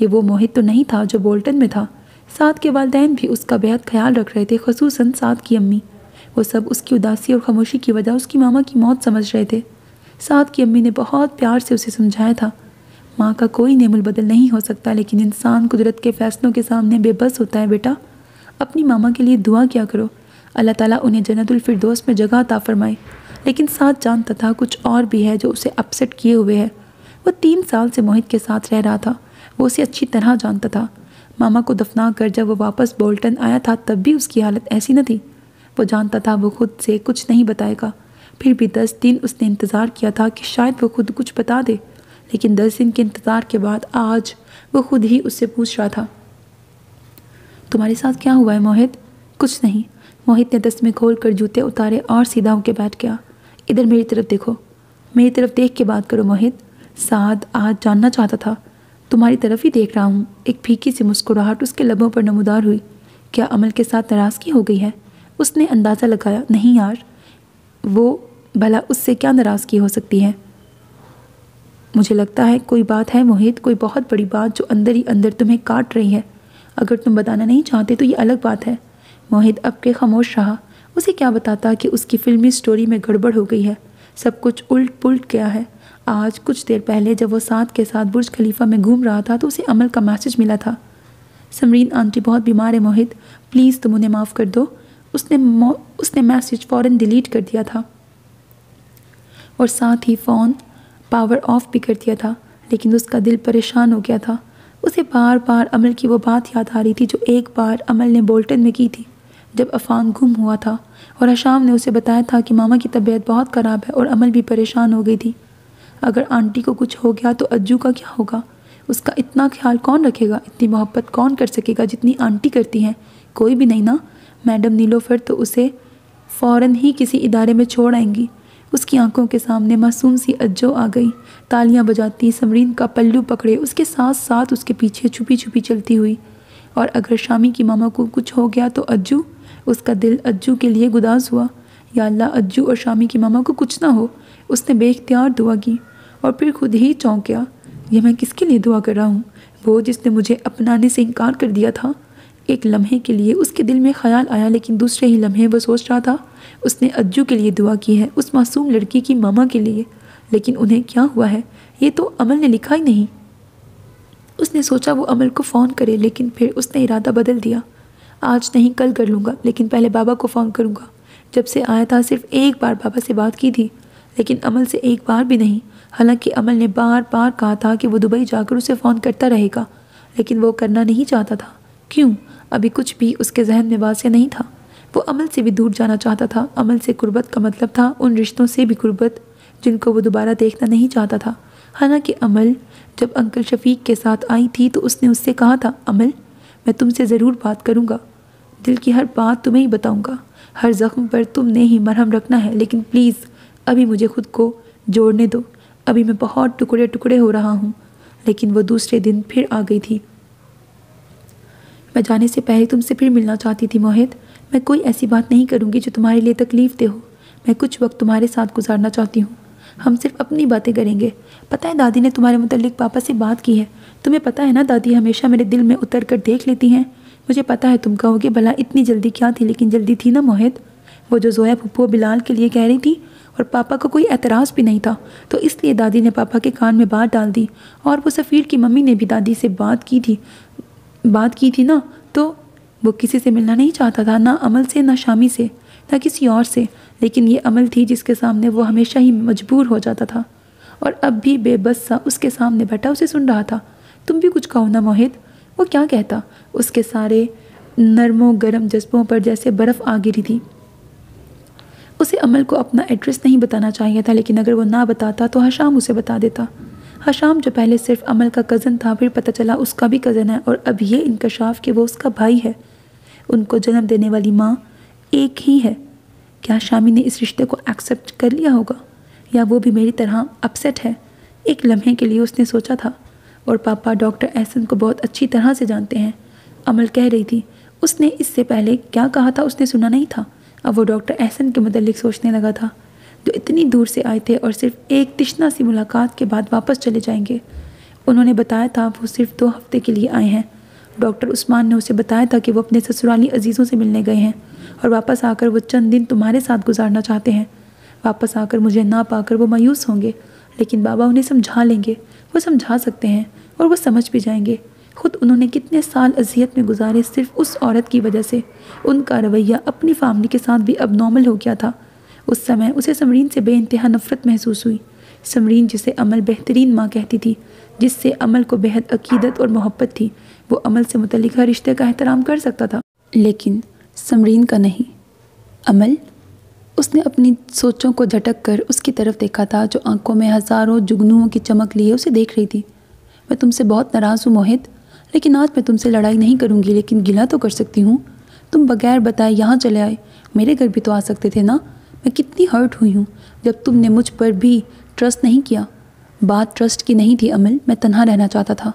یہ وہ موہت تو نہیں تھا جو بولٹن میں تھا۔ سعد کے والدین بھی اس کا بے حد خیال رکھ رہے تھے، خصوصاً سعد کی امی۔ وہ سب اس کی اداسی اور خاموشی کی وجہ اس کی ماما کی موت سمجھ رہے تھے۔ سعد کی امی نے بہت پیار سے اسے سمجھایا تھا، ماں کا کوئی نعم البدل نہیں ہو سکتا، لیکن انسان قدرت کے فیصلوں کے سامنے بے بس ہوتا ہے۔ بیٹا، اپنی ماما کے لیے دعا کیا کرو، اللہ تعالیٰ انہیں جنت الفردوس میں جگہ عطا فرمائے۔ لیکن سعد جانتا تھا کچھ اور بھی ہے جو اسے اپسٹ کیے ہوئے ہے۔ وہ 3 سال سے موہت کے ساتھ رہ رہا تھا، وہ اسے اچھی طرح جانتا تھا۔ ماما کو دفنا کر جب وہ واپس بولٹن آیا تھا تب بھی اس کی حالت ایسی نہ تھی۔ وہ جانتا تھا وہ خود سے کچھ نہیں بتائے گا، پھر بھی 10 دن اس نے انتظار کیا تھا کہ شاید وہ خود کچھ بتا دے۔ لیکن 10 دن کے انتظار کے بعد آج وہ خود ہی اس سے پوچھ رہا تھا، تمہارے ساتھ کیا ہوا ہے موہت؟ کچھ نہیں۔ موہت نے تسمے کھول کر جوتے اتارے اور سیدھا ہو کے بیٹھ گیا۔ ادھر میری طرف دیکھو، میری طرف دیکھ کے بات کرو موہت۔ سعد آج جاننا چاہتا تھا۔ تمہاری طرف ہی دیکھ رہا ہوں۔ ایک پھیکی سی مسکراہٹ اس کے لبوں پر نمودار ہوئی۔ کیا عمل کے ساتھ ناراضگی ہو گئی ہے؟ اس نے اندازہ لگایا۔ نہیں یار، وہ بھلا اس سے کیا ناراضگی ہو سکتی ہے؟ مجھے لگتا ہے کوئی بات ہے موہت، کوئی بہت بڑی بات جو اندر ہی اندر تمہیں کاٹ رہی ہے۔ اگر تم بتانا نہیں چاہتے تو یہ الگ بات ہے۔ موہت اب کے خاموش رہا۔ اسے کیا بتاتا کہ اس کی فلمی سٹوری میں گڑبڑ ہو گئی ہے، سب کچھ الٹ پلٹ گیا ہے۔ آج کچھ دیر پہلے جب وہ سعد کے ساتھ برج خلیفہ میں گھوم رہا تھا تو اسے عمل کا میسج ملا تھا، سمرین آنٹی بہت بیمار ہے موہت، پلیز تم انہیں معاف کر دو۔ اس نے میسج فوراً ڈیلیٹ کر دیا تھا اور ساتھ ہی فون پاور آف بھی کر دیا تھا، لیکن اس کا دل پریشان ہو گیا تھا۔ اسے بار بار عمل کی وہ بات یاد آ رہی تھی جو ایک بار عمل نے بولٹن میں کی تھی جب عفان گم ہوا تھا، اور حشام نے اسے بتایا تھا کہ ماما کی طبیعت بہت خراب ہے اور عمل بھی پریشان ہو گئی تھی۔ اگر آنٹی کو کچھ ہو گیا تو اجو کا کیا ہوگا؟ اس کا اتنا خیال کون رکھے گا؟ اتنی محبت کون کر سکے گا جتنی آنٹی کرتی ہیں؟ کوئی بھی نہیں نا۔ میڈم نیلوفر تو اسے فوراً ہی کسی ادارے میں چھوڑ آئیں گی۔ اس کی آنکھوں کے سامنے معصوم سی اجو آ گئی، تالیاں بجاتی، سمرین کا پلو پکڑے، اس کے ساتھ ساتھ اس کے پیچھے چھپی چھپی چلتی ہوئی۔ اور اگر شامی کی ماما کو کچھ ہو گیا تو اجو، اس کا دل اجو کے لیے گداز ہوا۔ یا اللہ، اجو اور شامی کی ماما کو کچھ نہ ہو۔ اس نے بے اختیار دعا کی اور پھر خود ہی چونک گیا۔ یہ میں کس کے لیے دعا کر رہا ہوں؟ وہ جس نے مجھے اپنانے سے انکار کر دیا تھا۔ ایک لمحے کے لیے اس کے دل میں خیال آیا، لیکن دوسرے ہی لمحے وہ سوچ رہا تھا اس نے اجو کے لیے دعا کی ہے، اس معصوم لڑکی کی ماما کے لیے، لیکن انہیں کیا ہوا ہے؟ یہ تو عمل نے لکھا ہی نہیں۔ اس نے سوچا وہ عمل کو فون کرے، لیکن پھر اس نے ارادہ بدل دیا۔ آج نہیں کل کر لوں گا، لیکن پہلے بابا کو فون کروں گا۔ جب سے آیا تھا صرف ایک بار بابا سے بات کی تھی، لیکن عمل سے ایک بار بھی نہیں، حالانکہ عمل نے بار بار کہا تھا کہ وہ دبئی جا کر اسے فون کرتا رہے گا، لیکن وہ کرنا نہیں چاہتا تھا۔ کیوں؟ ابھی کچھ بھی اس کے ذہن میں واضح نہیں تھا۔ وہ عمل سے بھی دور جانا چاہتا تھا۔ عمل سے قربت کا مطلب تھا ان رشتوں سے بھی قربت جن کو وہ دوبارہ دیکھنا نہیں چاہتا تھا۔ حالانکہ عمل جب انکل شفیق کے ساتھ آئی تھی تو اس نے اس سے کہا تھا، عمل میں تم سے ضرور بات کروں گا، دل کی ہر بات تمہیں ہی بتاؤں گا، ہر زخم پر تم نے ہی مرہم رکھنا ہے، لیکن پلیز ابھی مجھے خود کو جوڑنے دو، ابھی میں بہت ٹکڑے ٹکڑے ہو رہا ہوں۔ لیکن وہ دوسرے دن پھر آ گئی تھی۔ میں جانے سے پہلے تم سے پھر ملنا چاہتی تھی موہت۔ میں کوئی ایسی بات نہیں کروں گی جو تمہارے لیے تکلیف دہ ہو۔ میں کچھ وقت تمہارے ساتھ گزارنا چاہتی ہوں۔ ہم صرف اپنی باتیں کریں گے۔ پتہ ہے دادی نے تمہارے متعلق پاپا سے بات کی ہے۔ تمہیں پتہ ہے نا دادی ہمیشہ میرے دل میں اتر کر دیکھ لیتی ہیں۔ مجھے پتہ ہے تم کہو گے بھلا اتنی جلدی کیا تھی، لیکن جلدی تھی نا موہت۔ وہ جو زویا پھپھو بلال کے لیے کہہ رہی تھی اور پاپا کو کوئی اعتراض بھی نہیں تھا، تو اس لیے دادی نے پاپا کے کان میں بات ڈال دی۔ اور وہ سفیر کی ممی نے بھی دادی سے بات کی تھی نا، تو وہ کسی سے ملنا نہیں چاہتا تھا، نہ عمل سے، نہ شامی سے، نہ کسی اور سے، لیکن یہ عمل تھی جس کے سامنے وہ ہمیشہ ہی مجبور ہو جاتا تھا، اور اب بھی بے بس سا اس کے سامنے بیٹھا اسے سن رہا تھا۔ تم بھی کچھ کہو نا موہت، وہ کیا کہتا؟ اس کے سارے نرم و گرم جذبوں پر جیسے برف آ گری تھی۔ اسے عمل کو اپنا ایڈریس نہیں بتانا چاہیے تھا، لیکن اگر وہ نہ بتاتا تو حشام اسے بتا دیتا۔ حشام جو پہلے صرف عمل کا کزن تھا، پھر پتہ چلا اس کا بھی کزن ہے، اور اب یہ انکشاف کہ وہ اس کا بھائی ہے۔ ان کو جنم دینے والی ماں ایک ہی ہے۔ کیا شامی نے اس رشتے کو ایکسیپٹ کر لیا ہوگا، یا وہ بھی میری طرح اپسیٹ ہے؟ ایک لمحے کے لیے اس نے سوچا تھا۔ اور پاپا ڈاکٹر احسن کو بہت اچھی طرح سے جانتے ہیں، عمل کہہ رہی تھی۔ اس نے اس سے پہلے کیا کہا تھا اس نے سنا نہیں تھا۔ اب وہ ڈاکٹر احسن کے متعلق سوچنے لگا تھا، جو اتنی دور سے آئے تھے اور صرف ایک تشنہ سی ملاقات کے بعد واپس چلے جائیں گے۔ انہوں نے بتایا تھا وہ صرف 2 ہفتے کے لیے آئے ہیں۔ ڈاکٹر عثمان نے اسے بتایا تھا کہ وہ اپنے سسرالی عزیزوں سے ملنے گئے ہیں، اور واپس آ کر وہ چند دن تمہارے ساتھ گزارنا چاہتے ہیں۔ واپس آ کر مجھے نہ پا کر وہ مایوس ہوں گے، لیکن بابا انہیں سمجھا لیں گے، وہ سمجھا سکتے ہیں، اور وہ سمجھ بھی جائیں گے۔ خود انہوں نے کتنے سال اذیت میں گزارے صرف اس عورت کی وجہ سے۔ ان کا رویہ اپنی فیملی کے ساتھ بھی اب نارمل ہو گیا تھا۔ اس سمے اسے سمرین سے بے انتہا نفرت محسوس ہوئی۔ سمرین جسے عمل بہترین ماں کہتی تھی، جس سے عمل کو بہت عقیدت اور محبت تھی، وہ عمل سے متعلق ہر رشتے کا احترام کر سکتا تھا، لیکن سمرین کا نہیں۔ عمل؟ اس نے اپنی سوچوں کو جھٹک کر اس کی طرف دیکھا تھا، جو آنکھوں میں ہزاروں جگنوؤں کی چمک لیے اسے دیکھ رہی تھی۔ میں تم سے بہت ناراض ہوں موہت، لیکن آج میں تم سے لڑائی نہیں کروں گی، لیکن گلہ تو کر سکتی ہوں۔ تم بغیر بتائے یہاں چلے آئے، میرے گھر بھی تو آ سکتے تھے نا۔ میں کتنی ہرٹ ہوئی ہوں جب تم نے مجھ پر بھی ٹرسٹ نہیں کیا۔ بات ٹرسٹ کی نہیں تھی عمل، میں تنہا رہنا چاہتا تھا،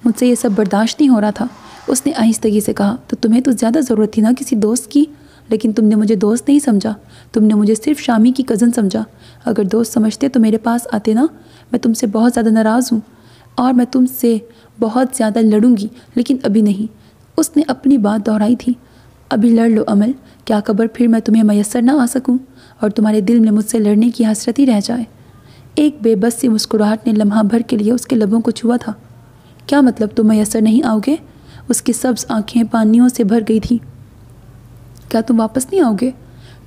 مجھ سے یہ سب برداشت نہیں ہو رہا تھا۔ اس نے آہستگی سے کہا، تو تمہیں تو زیادہ ضرورت تھی نا کسی دوست کی، لیکن تم نے مجھے دوست نہیں سمجھا، تم نے مجھے صرف شامی کی کزن سمجھا۔ اگر دوست سمجھتے تو میرے پاس آتے نا۔ میں تم سے بہت زیادہ ناراض ہوں، اور میں تم سے بہت زیادہ لڑوں گی، لیکن ابھی نہیں۔ اس نے اپنی بات دہرائی تھی۔ ابھی لڑ لو عمل، کیا خبر پھر میں تمہیں میسر نہ آ سکوں، اور تمہارے دل میں مجھ سے لڑنے کی حسرت ہی رہ جائے۔ ایک بے بس سی مسکراہٹ نے لمحہ بھر کے لیے اس کے لبوں کو چھوا تھا۔ کیا مطلب تم میسر نہیں آؤ گے؟ اس کی سبز آنکھیں پانیوں سے بھر گئی تھیں۔ کیا تم واپس نہیں آؤ گے؟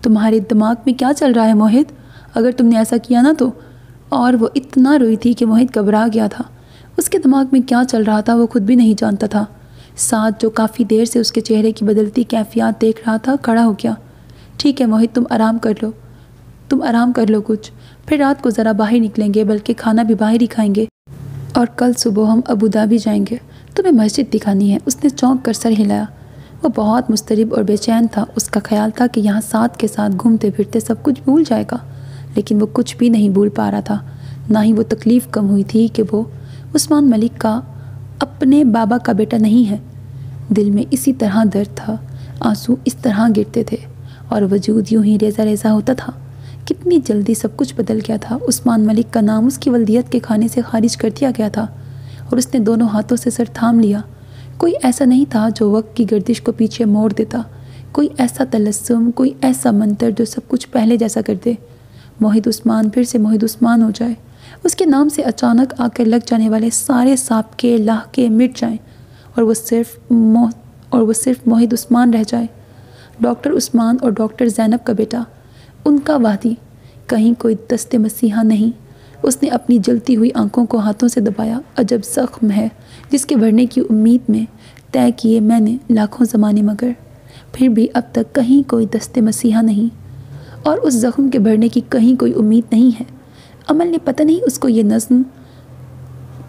تمہارے دماغ میں کیا چل رہا ہے موہت؟ اگر تم نے ایسا کیا نا تو… اور وہ اتنا روئی تھی کہ موہت گھبرا گیا تھا۔ اس کے دماغ میں کیا چل رہا تھا وہ خود بھی نہیں جانتا تھا۔ ساتھ جو کافی دیر سے اس کے چہرے کی بدلتی کیفیات دیکھ رہا تھا کھڑا ہو گیا۔ ٹھیک ہے موہت، تم آرام کر لو کچھ، پھر رات کو ذرا باہر نکلیں گے، بلکہ کھانا بھی باہر ہی کھائیں گے، اور کل صبح ہم ابوظہبی جائیں گے۔ تمہیں مسجد دکھانی ہے۔ اس نے چونک کر سر ہلایا۔ وہ بہت مضطرب اور بے چین تھا۔ اس کا خیال تھا کہ یہاں ساتھ کے ساتھ گھومتے پھرتے سب کچھ بھول جائے گا، لیکن وہ کچھ بھی نہیں بھول پا رہا تھا۔ نہ ہی وہ تکلیف کم ہوئی تھی کہ وہ عثمان ملک کا اپنے بابا کا بیٹا نہیں ہے۔ دل میں اسی طرح درد تھا، آنسو اس طرح گرتے تھے، اور وجود یوں ہی ریزہ ریزہ ہوتا تھا۔ کتنی جلدی سب کچھ بدل گیا تھا۔ عثمان ملک کا نام اس کی ولدیت کے کھانے سے خارج کر دیا گیا تھا، اور اس نے دونوں ہاتھوں سے سر تھام لیا۔ کوئی ایسا نہیں تھا جو وقت کی گردش کو پیچھے موڑ دیتا، کوئی ایسا طلسم، کوئی ایسا منتر جو سب کچھ پہلے جیسا کر دے۔ موہد عثمان پھر سے موہد عثمان ہو جائے، اس کے نام سے اچانک آ کر لگ جانے والے سارے سابقے لاحقے مٹ جائیں، اور وہ صرف موہد عثمان رہ جائے، ڈاکٹر عثمان اور ڈاکٹر زینب کا بیٹا، ان کا وادی، کہیں کوئی دست مسیحا نہیں۔ اس نے اپنی جلتی ہوئی آنکھوں کو ہاتھوں سے دبایا۔ عجب زخم ہے جس کے بھرنے کی امید میں طے کیے میں نے لاکھوں زمانے، مگر پھر بھی اب تک کہیں کوئی دست مسیحا نہیں، اور اس زخم کے بھرنے کی کہیں کوئی امید نہیں ہے۔ عمل نے پتہ نہیں اس کو یہ نظم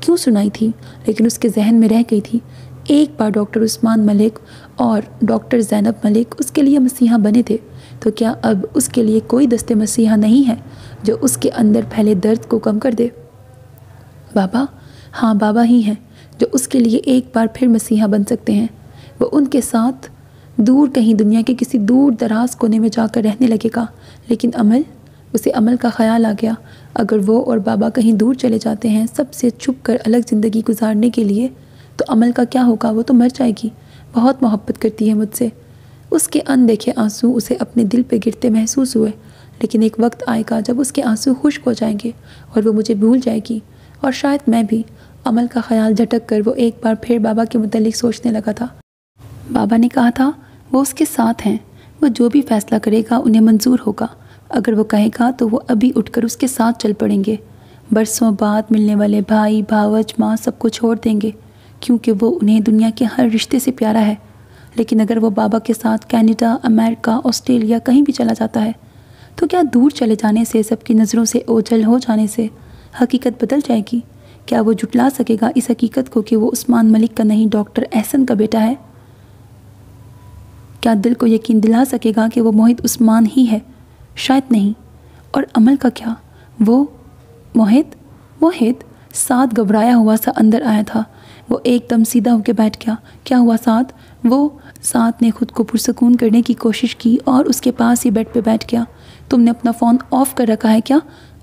کیوں سنائی تھی، لیکن اس کے ذہن میں رہ گئی تھی۔ ایک بار ڈاکٹر عثمان ملک اور ڈاکٹر زینب ملک اس کے لیے مسیحا بنے تھے، تو کیا اب اس کے لیے کوئی دست مسیحا نہیں ہے جو اس کے اندر پھیلے درد کو کم کر دے؟ بابا، ہاں بابا ہی ہیں جو اس کے لیے ایک بار پھر مسیحا بن سکتے ہیں۔ وہ ان کے ساتھ دور کہیں دنیا کے کسی دور دراز کونے میں جا کر رہنے لگے گا، لیکن اسے عمل کا خیال آ گیا، اگر وہ اور بابا کہیں دور چلے جاتے ہیں سب سے چھپ کر الگ زندگی گزارنے کے لیے، تو عمل کا کیا ہوگا؟ وہ تو مر جائے گی، بہت محبت کرتی ہے مجھ سے۔ اس کے اندیکھے آنسو اسے اپنے دل پہ گرتے محسوس ہوئے، لیکن ایک وقت آئے گا جب اس کے آنسو خشک ہو جائیں گے اور وہ مجھے بھول جائے گی، اور شاید میں بھی۔ عمل کا خیال جھٹک کر وہ ایک بار پھر بابا کے متعلق سوچنے لگا تھا۔ بابا نے کہا تھا وہ اس کے ساتھ ہیں، وہ جو بھی فیصلہ کرے گا انہیں منظور ہوگا۔ اگر وہ کہے گا تو وہ ابھی اٹھ کر اس کے ساتھ چل پڑیں گے۔ برسوں بعد ملنے والے بھائی، بھاوج، ماں سب کو چھوڑ دیں گے، کیونکہ وہ انہیں دنیا کے ہر رشتے سے پیارا ہے۔ لیکن اگر وہ بابا کے ساتھ کینیڈا، امریکہ، آسٹریلیا کہیں بھی چلا جاتا ہے تو کیا دور چلے جانے سے، سب کی نظروں سے اوجھل ہو جانے سے حقیقت بدل جائے گی؟ کیا وہ جھٹلا سکے گا اس حقیقت کو کہ وہ عثمان ملک کا نہیں، ڈاکٹر احسن کا بیٹا ہے؟ کیا دل کو یقین دلا سکے گا کہ وہ موہت عثمان ہی ہے؟ شاید نہیں۔ اور عمل کا کیا؟ وہ موہت سعد گھبرایا ہوا سا اندر آیا تھا۔ وہ ایک دم سیدھا ہو کے بیٹھ گیا۔ کیا ہوا سعد؟ سعد نے خود کو پرسکون کرنے کی کوشش کی اور اس کے پاس ہی بیڈ پہ بیٹھ گیا۔ تم نے اپنا فون آف کر رکھا ہے کیا؟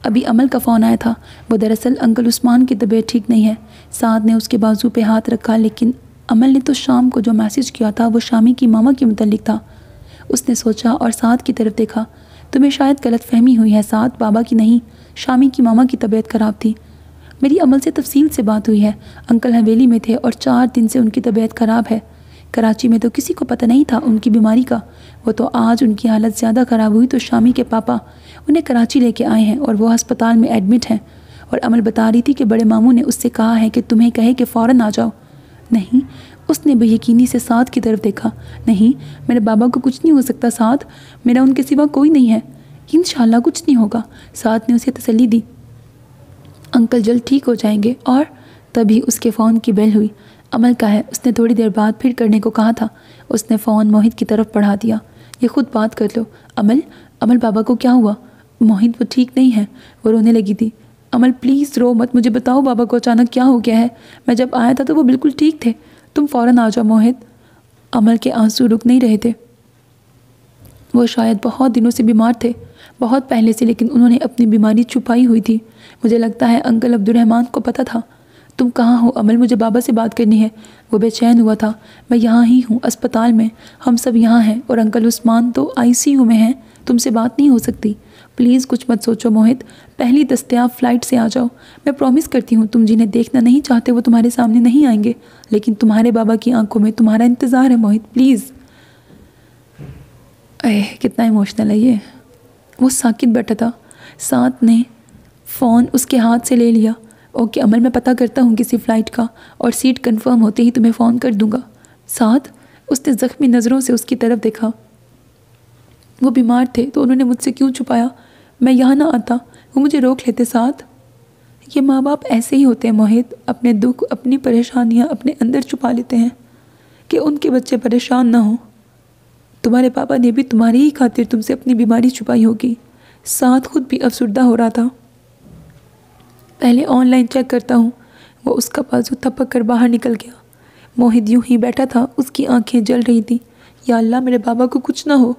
ابھی عمل کا فون آیا تھا۔ وہ دراصل انکل عثمان کی طبیعت ٹھیک نہیں ہے۔ سعد نے اس کے بازو پہ ہاتھ رکھا، لیکن عمل نے تو شام کو جو میسج کیا تھا وہ شامی کی ماما کے متعلق تھا۔ اس نے سوچا اور سعد کی طرف دیکھا۔ تمہیں شاید غلط فہمی ہوئی ہے سعد، بابا کی نہیں، شامی کی ماما کی طبیعت خراب تھی۔ میری عمل سے تفصیل سے بات ہوئی ہے۔ انکل حویلی میں تھے اور 4 دن سے ان کی طبیعت خراب ہے۔ کراچی میں تو کسی کو پتہ نہیں تھا ان کی بیماری کا۔ وہ تو آج ان کی حالت زیادہ خراب ہوئی تو شامی کے پاپا انہیں کراچی لے کے آئے ہیں اور وہ ہسپتال میں ایڈمٹ ہیں۔ اور عمل بتا رہی تھی کہ بڑے ماموں نے اس سے کہا ہے کہ تمہیں کہے کہ فوراً آ جاؤ۔ نہیں، اس نے بے یقینی سے سعد کی طرف دیکھا۔ نہیں، میرے بابا کو کچھ نہیں ہو سکتا سعد، میرا ان کے سوا کوئی نہیں ہے، انشاءاللہ کچھ نہیں ہوگا۔ سعد نے اسے تسلی دی۔ انکل جلد ٹھیک ہو جائیں گے۔ اور تبھی اس کے فون کی بیل ہوئی۔ عمل کا ہے، اس نے تھوڑی دیر بعد پھر کرنے کو کہا تھا۔ اس نے فون موہت کی طرف بڑھا دیا۔ یہ خود بات کر لو۔ عمل بابا کو کیا ہوا؟ موہت وہ ٹھیک نہیں ہے، وہ رونے لگی تھی۔ عمل پلیز رو مت، مجھے بتاؤ بابا کو اچانک کیا ہو گیا ہے؟ میں جب آیا تھا تو وہ بالکل ٹھیک تھے، تم فوراً آ جاؤ موہت۔ عمل کے آنسو رک نہیں رہے تھے۔ وہ شاید بہت دنوں سے بیمار تھے، بہت پہلے سے، لیکن انہوں نے اپنی بیماری چھپائی ہوئی تھی۔ مجھے لگتا ہے انکل عبد الرحمن کو پتہ تھا۔ تم کہاں ہو عمل؟ مجھے بابا سے بات کرنی ہے۔ وہ بے چین ہوا تھا۔ میں یہاں ہی ہوں، اسپتال میں، ہم سب یہاں ہیں، اور انکل عثمان تو ICU میں ہیں، تم سے بات نہیں ہو سکتی۔ پلیز کچھ مت سوچو موہت، پہلی دستیاب فلائٹ سے آ جاؤ۔ میں پرومس کرتی ہوں تم جنہیں دیکھنا نہیں چاہتے وہ تمہارے سامنے نہیں آئیں گے، لیکن تمہارے بابا کی آنکھوں میں تمہارا انتظار ہے موہت، پلیز۔ کتنا ایموشنل ہے یہ۔ وہ ساکت بیٹھا تھا۔ سعد نے فون اس کے ہاتھ سے لے لیا۔ اوکے عمل، میں پتہ کرتا ہوں کسی فلائٹ کا، اور سیٹ کنفرم ہوتے ہی تمہیں فون کر دوں گا۔ سعد، اس نے زخمی نظروں سے اس کی طرف دیکھا۔ وہ بیمار تھے تو انہوں نے مجھ سے کیوں چھپایا؟ میں یہاں نہ آتا، وہ مجھے روک لیتے سعد۔ یہ ماں باپ ایسے ہی ہوتے ہیں موہت، اپنے دکھ، اپنی پریشانیاں اپنے اندر چھپا لیتے ہیں کہ ان کے بچے پریشان نہ ہوں۔ تمہارے پاپا نے بھی تمہاری ہی خاطر تم سے اپنی بیماری چھپائی ہوگی۔ سعد خود بھی افسردہ ہو رہا تھا۔ پہلے آن لائن چیک کرتا ہوں۔ وہ اس کا بازو تھپک کر باہر نکل گیا۔ موہت یوں ہی بیٹھا تھا، اس کی آنکھیں جل رہی تھیں۔ یا اللہ، میرے بابا کو کچھ نہ ہو،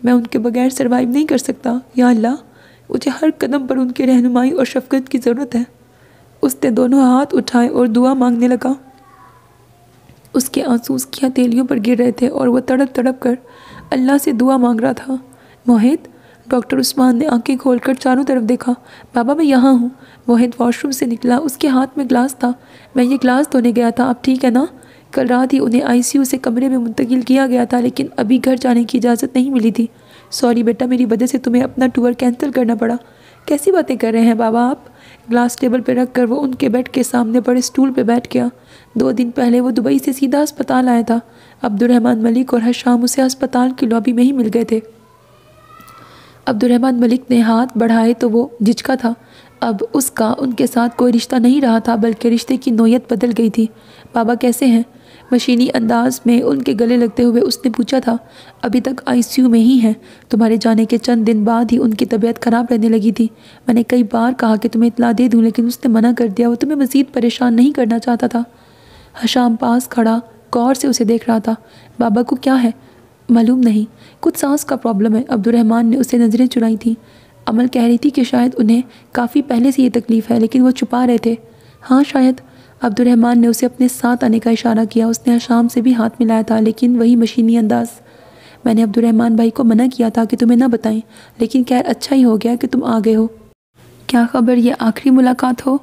میں ان کے بغیر سروائیو نہیں کر سکتا۔ یا اللہ، مجھے ہر قدم پر ان کی رہنمائی اور شفقت کی ضرورت ہے۔ اس نے دونوں ہاتھ اٹھائے اور دعا مانگنے لگا۔ اس کے آنسو اس کی ہتھیلیوں پر گر رہے تھے اور وہ تڑپ تڑپ کر اللہ سے دعا مانگ رہا تھا۔ موہت، ڈاکٹر عثمان نے آنکھیں کھول کر چاروں طرف دیکھا۔ بابا میں یہاں ہوں۔ موہت واش روم سے نکلا، اس کے ہاتھ میں گلاس تھا۔ میں یہ گلاس دھونے گیا تھا، اب ٹھیک ہے نا؟ کل رات ہی انہیں ICU سے کمرے میں منتقل کیا گیا تھا، لیکن ابھی گھر جانے کی اجازت نہیں ملی تھی۔ سوری بیٹا، میری وجہ سے تمہیں اپنا ٹور کینسل کرنا پڑا۔ کیسی باتیں کر رہے ہیں بابا آپ؟ گلاس ٹیبل پہ رکھ کر وہ ان کے بیڈ کے سامنے پڑے اسٹول پہ بیٹھ گیا۔ 2 دن پہلے وہ دبئی سے سیدھا اسپتال آیا تھا۔ عبد الرحمن ملک اور حشام اسے اسپتال کی لابی میں ہی مل گئے تھے۔ عبد الرحمن ملک نے ہاتھ بڑھائے تو وہ جھجکا تھا۔ اب اس کا ان کے ساتھ کوئی رشتہ نہیں رہا تھا، بلکہ رشتے کی نوعیت بدل گئی تھی۔ بابا کیسے ہیں؟ مشینی انداز میں ان کے گلے لگتے ہوئے اس نے پوچھا تھا۔ ابھی تک ICU میں ہی ہیں، تمہارے جانے کے چند دن بعد ہی ان کی طبیعت خراب رہنے لگی تھی۔ میں نے کئی بار کہا کہ تمہیں اطلاع دے دوں، لیکن اس نے منع کر دیا، وہ تمہیں مزید پریشان نہیں کرنا چاہتا تھا۔ حشام پاس کھڑا غور سے اسے دیکھ رہا تھا۔ بابا کو کیا ہے؟ معلوم نہیں، کچھ سانس کا پرابلم ہے۔ عبد الرحمن نے اسے نظریں چرائی تھیں۔ عمل کہہ رہی تھی کہ شاید انہیں کافی پہلے سے یہ تکلیف ہے، لیکن وہ چھپا رہے تھے۔ ہاں شاید۔ عبد الرحمن نے اسے اپنے ساتھ آنے کا اشارہ کیا۔ اس نے حشام سے بھی ہاتھ ملایا تھا، لیکن وہی مشینی انداز۔ میں نے عبدالرحمن بھائی کو منع کیا تھا کہ تمہیں نہ بتائیں، لیکن خیر اچھا ہی ہو گیا کہ تم آ گئے ہو۔ کیا خبر یہ آخری ملاقات ہو؟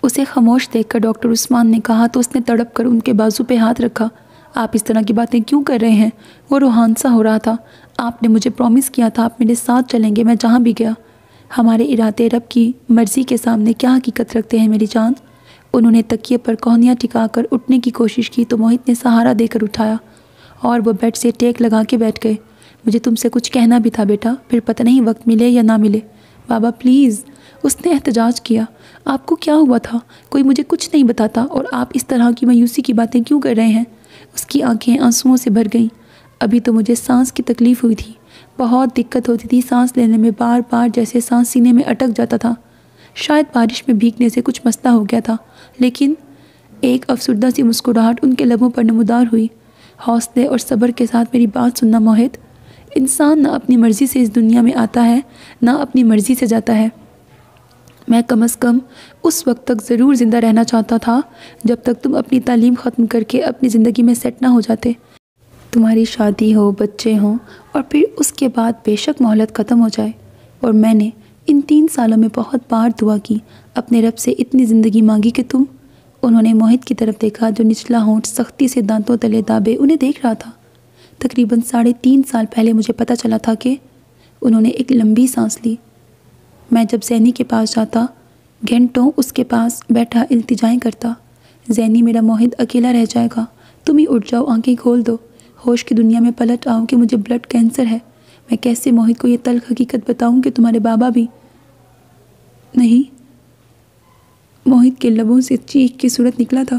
اسے خاموش دیکھ کر ڈاکٹر عثمان نے کہا تو اس نے تڑپ کر ان کے بازو پہ ہاتھ رکھا۔ آپ اس طرح کی باتیں کیوں کر رہے ہیں؟ وہ روحان سا ہو رہا تھا۔ آپ نے مجھے پرومس کیا تھا آپ میرے ساتھ چلیں گے، میں جہاں بھی گیا۔ ہمارے ارادے رب کی مرضی کے سامنے کیا حقیقت رکھتے ہیں میری جان؟ انہوں نے تکیے پر کوہنیاں ٹکا کر اٹھنے کی کوشش کی تو موہت نے سہارا دے کر اٹھایا اور وہ بیڈ سے ٹیک لگا کے بیٹھ گئے۔ مجھے تم سے کچھ کہنا بھی تھا بیٹا، پھر پتہ نہیں وقت ملے یا نہ ملے۔ بابا پلیز، اس نے احتجاج کیا۔ آپ کو کیا ہوا تھا؟ کوئی مجھے کچھ نہیں بتاتا اور آپ اس طرح کی مایوسی کی باتیں کیوں کر رہے ہیں؟ اس کی آنکھیں آنسوؤں سے بھر گئیں۔ ابھی تو مجھے سانس کی تکلیف ہوئی تھی، بہت دقت ہوتی تھی سانس لینے میں، بار بار جیسے سانس سینے میں اٹک جاتا تھا۔ شاید بارش میں بھیگنے سے کچھ مسئلہ ہو گیا تھا، لیکن ایک افسردہ سی مسکراہٹ ان کے لبوں پر نمودار ہوئی۔ حوصلے اور صبر کے ساتھ میری بات سننا موہت۔ انسان نہ اپنی مرضی سے اس دنیا میں آتا ہے، نہ اپنی مرضی سے جاتا ہے۔ میں کم از کم اس وقت تک ضرور زندہ رہنا چاہتا تھا جب تک تم اپنی تعلیم ختم کر کے اپنی زندگی میں سیٹ نہ ہو جاتے، تمہاری شادی ہو، بچے ہوں، اور پھر اس کے بعد بے شک مہلت ختم ہو جائے۔ اور میں نے ان 3 سالوں میں بہت بار دعا کی، اپنے رب سے اتنی زندگی مانگی کہ تم۔ انہوں نے موہت کی طرف دیکھا جو نچلا ہونٹ سختی سے دانتوں تلے دابے انہیں دیکھ رہا تھا۔ تقریباً 3.5 سال پہلے مجھے پتہ چلا تھا کہ انہوں نے ایک لمبی سانس لی۔ میں جب زینی کے پاس جاتا، گھنٹوں اس کے پاس بیٹھا التجائیں کرتا، زینی میرا موہت اکیلا رہ جائے گا، تم ہی اٹھ جاؤ، آنکھیں کھول دو، ہوش کی دنیا میں پلٹ آؤ کہ مجھے بلڈ کینسر ہے۔ میں کیسے موہت کو یہ تلخ حقیقت بتاؤں کہ تمہارے بابا بھی نہیں؟ موہت کے لبوں سے چیخ کی صورت نکلا تھا۔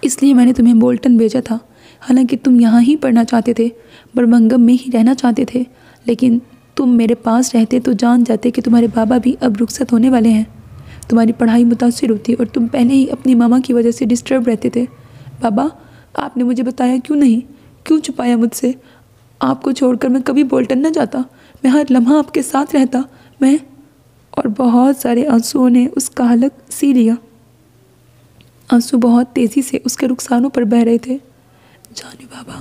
اس لیے میں نے تمہیں بولٹن بھیجا تھا، حالانکہ تم یہاں ہی پڑھنا چاہتے تھے، برمنگھم میں ہی رہنا چاہتے تھے، لیکن تم میرے پاس رہتے تو جان جاتے کہ تمہارے بابا بھی اب رخصت ہونے والے ہیں، تمہاری پڑھائی متاثر ہوتی اور تم پہلے ہی اپنی ماما کی وجہ سے ڈسٹرب رہتے تھے۔ بابا، آپ نے مجھے بتایا کیوں نہیں؟ کیوں چھپایا مجھ سے؟ آپ کو چھوڑ کر میں کبھی بولٹن نہ جاتا، میں ہر لمحہ آپ کے ساتھ رہتا، میں۔ اور بہت سارے آنسوؤں نے اس کا حلق سی لیا۔ آنسو بہت تیزی سے اس کے رخسانوں پر بہہ رہے تھے۔ جانے بابا،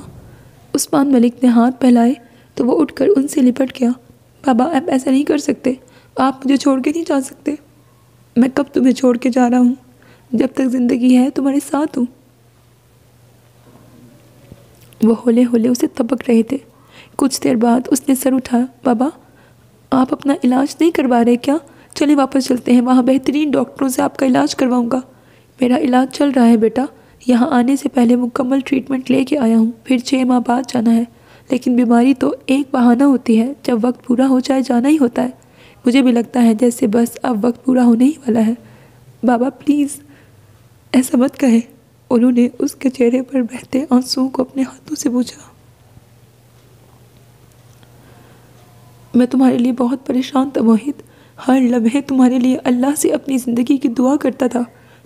عثمان ملک نے ہاتھ پھیلائے تو وہ اٹھ کر ان سے لپٹ گیا۔ بابا، آپ ایسا نہیں کر سکتے، آپ مجھے چھوڑ کے نہیں جا سکتے۔ میں کب تمہیں چھوڑ کے جا رہا ہوں؟ جب تک زندگی ہے تمہارے ساتھ ہوں۔ وہ ہولے ہولے اسے تپک رہے تھے۔ کچھ دیر بعد اس نے سر اٹھایا۔ بابا، آپ اپنا علاج نہیں کروا رہے کیا؟ چلیں واپس چلتے ہیں، وہاں بہترین ڈاکٹروں سے آپ کا علاج کرواؤں گا۔ میرا علاج چل رہا ہے بیٹا، یہاں آنے سے پہلے مکمل ٹریٹمنٹ لے کے آیا ہوں، پھر 6 ماہ بعد جانا ہے، لیکن بیماری تو ایک بہانہ ہوتی ہے، جب وقت پورا ہو جائے جانا ہی ہوتا ہے۔ مجھے بھی لگتا ہے جیسے بس اب وقت پورا ہونے ہی والا ہے۔ بابا پلیز ایسا مت کہیں، انہوں نے اس کے چہرے پر بہتے آنسوؤں کو اپنے ہاتھوں سے پوچھا۔ میں تمہارے لیے بہت پریشان تھا موہت، ہر لمحے تمہارے لیے اللہ سے اپنی زندگی کی دعا کرتا تھا،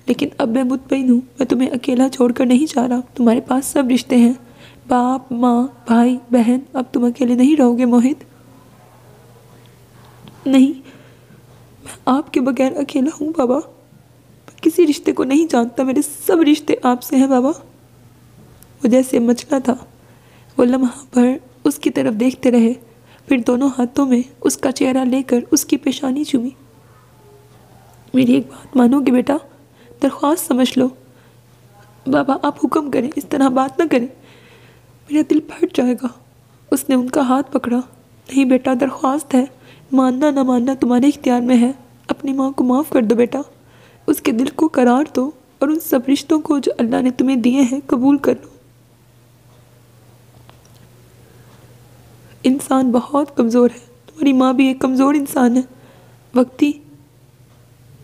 لیکن اب میں مطمئن ہوں، میں تمہیں اکیلا چھوڑ کر نہیں جا رہا، تمہارے پاس سب رشتے ہیں، باپ، ماں، بھائی، بہن، اب تم اکیلے نہیں رہو گے موہت۔ نہیں، میں آپ کے بغیر اکیلا ہوں بابا، میں کسی رشتے کو نہیں جانتا، میرے سب رشتے آپ سے ہیں بابا۔ وہ جیسے مچلا تھا، وہ لمحہ بھر اس کی طرف دیکھتے رہے، پھر دونوں ہاتھوں میں اس کا چہرہ لے کر اس کی پیشانی چومی۔ میری ایک بات مانو گے بیٹا، درخواست سمجھ لو۔ بابا آپ حکم کریں، اس طرح بات نہ کریں، میرا دل پھٹ جائے گا۔ اس نے ان کا ہاتھ پکڑا۔ نہیں بیٹا، درخواست ہے، ماننا نہ ماننا تمہارے اختیار میں ہے، اپنی ماں کو معاف کر دو بیٹا، اس کے دل کو قرار دو اور ان سب رشتوں کو جو اللہ نے تمہیں دیے ہیں قبول کر لو۔ انسان بہت کمزور ہے، تمہاری ماں بھی ایک کمزور انسان ہے، وقتی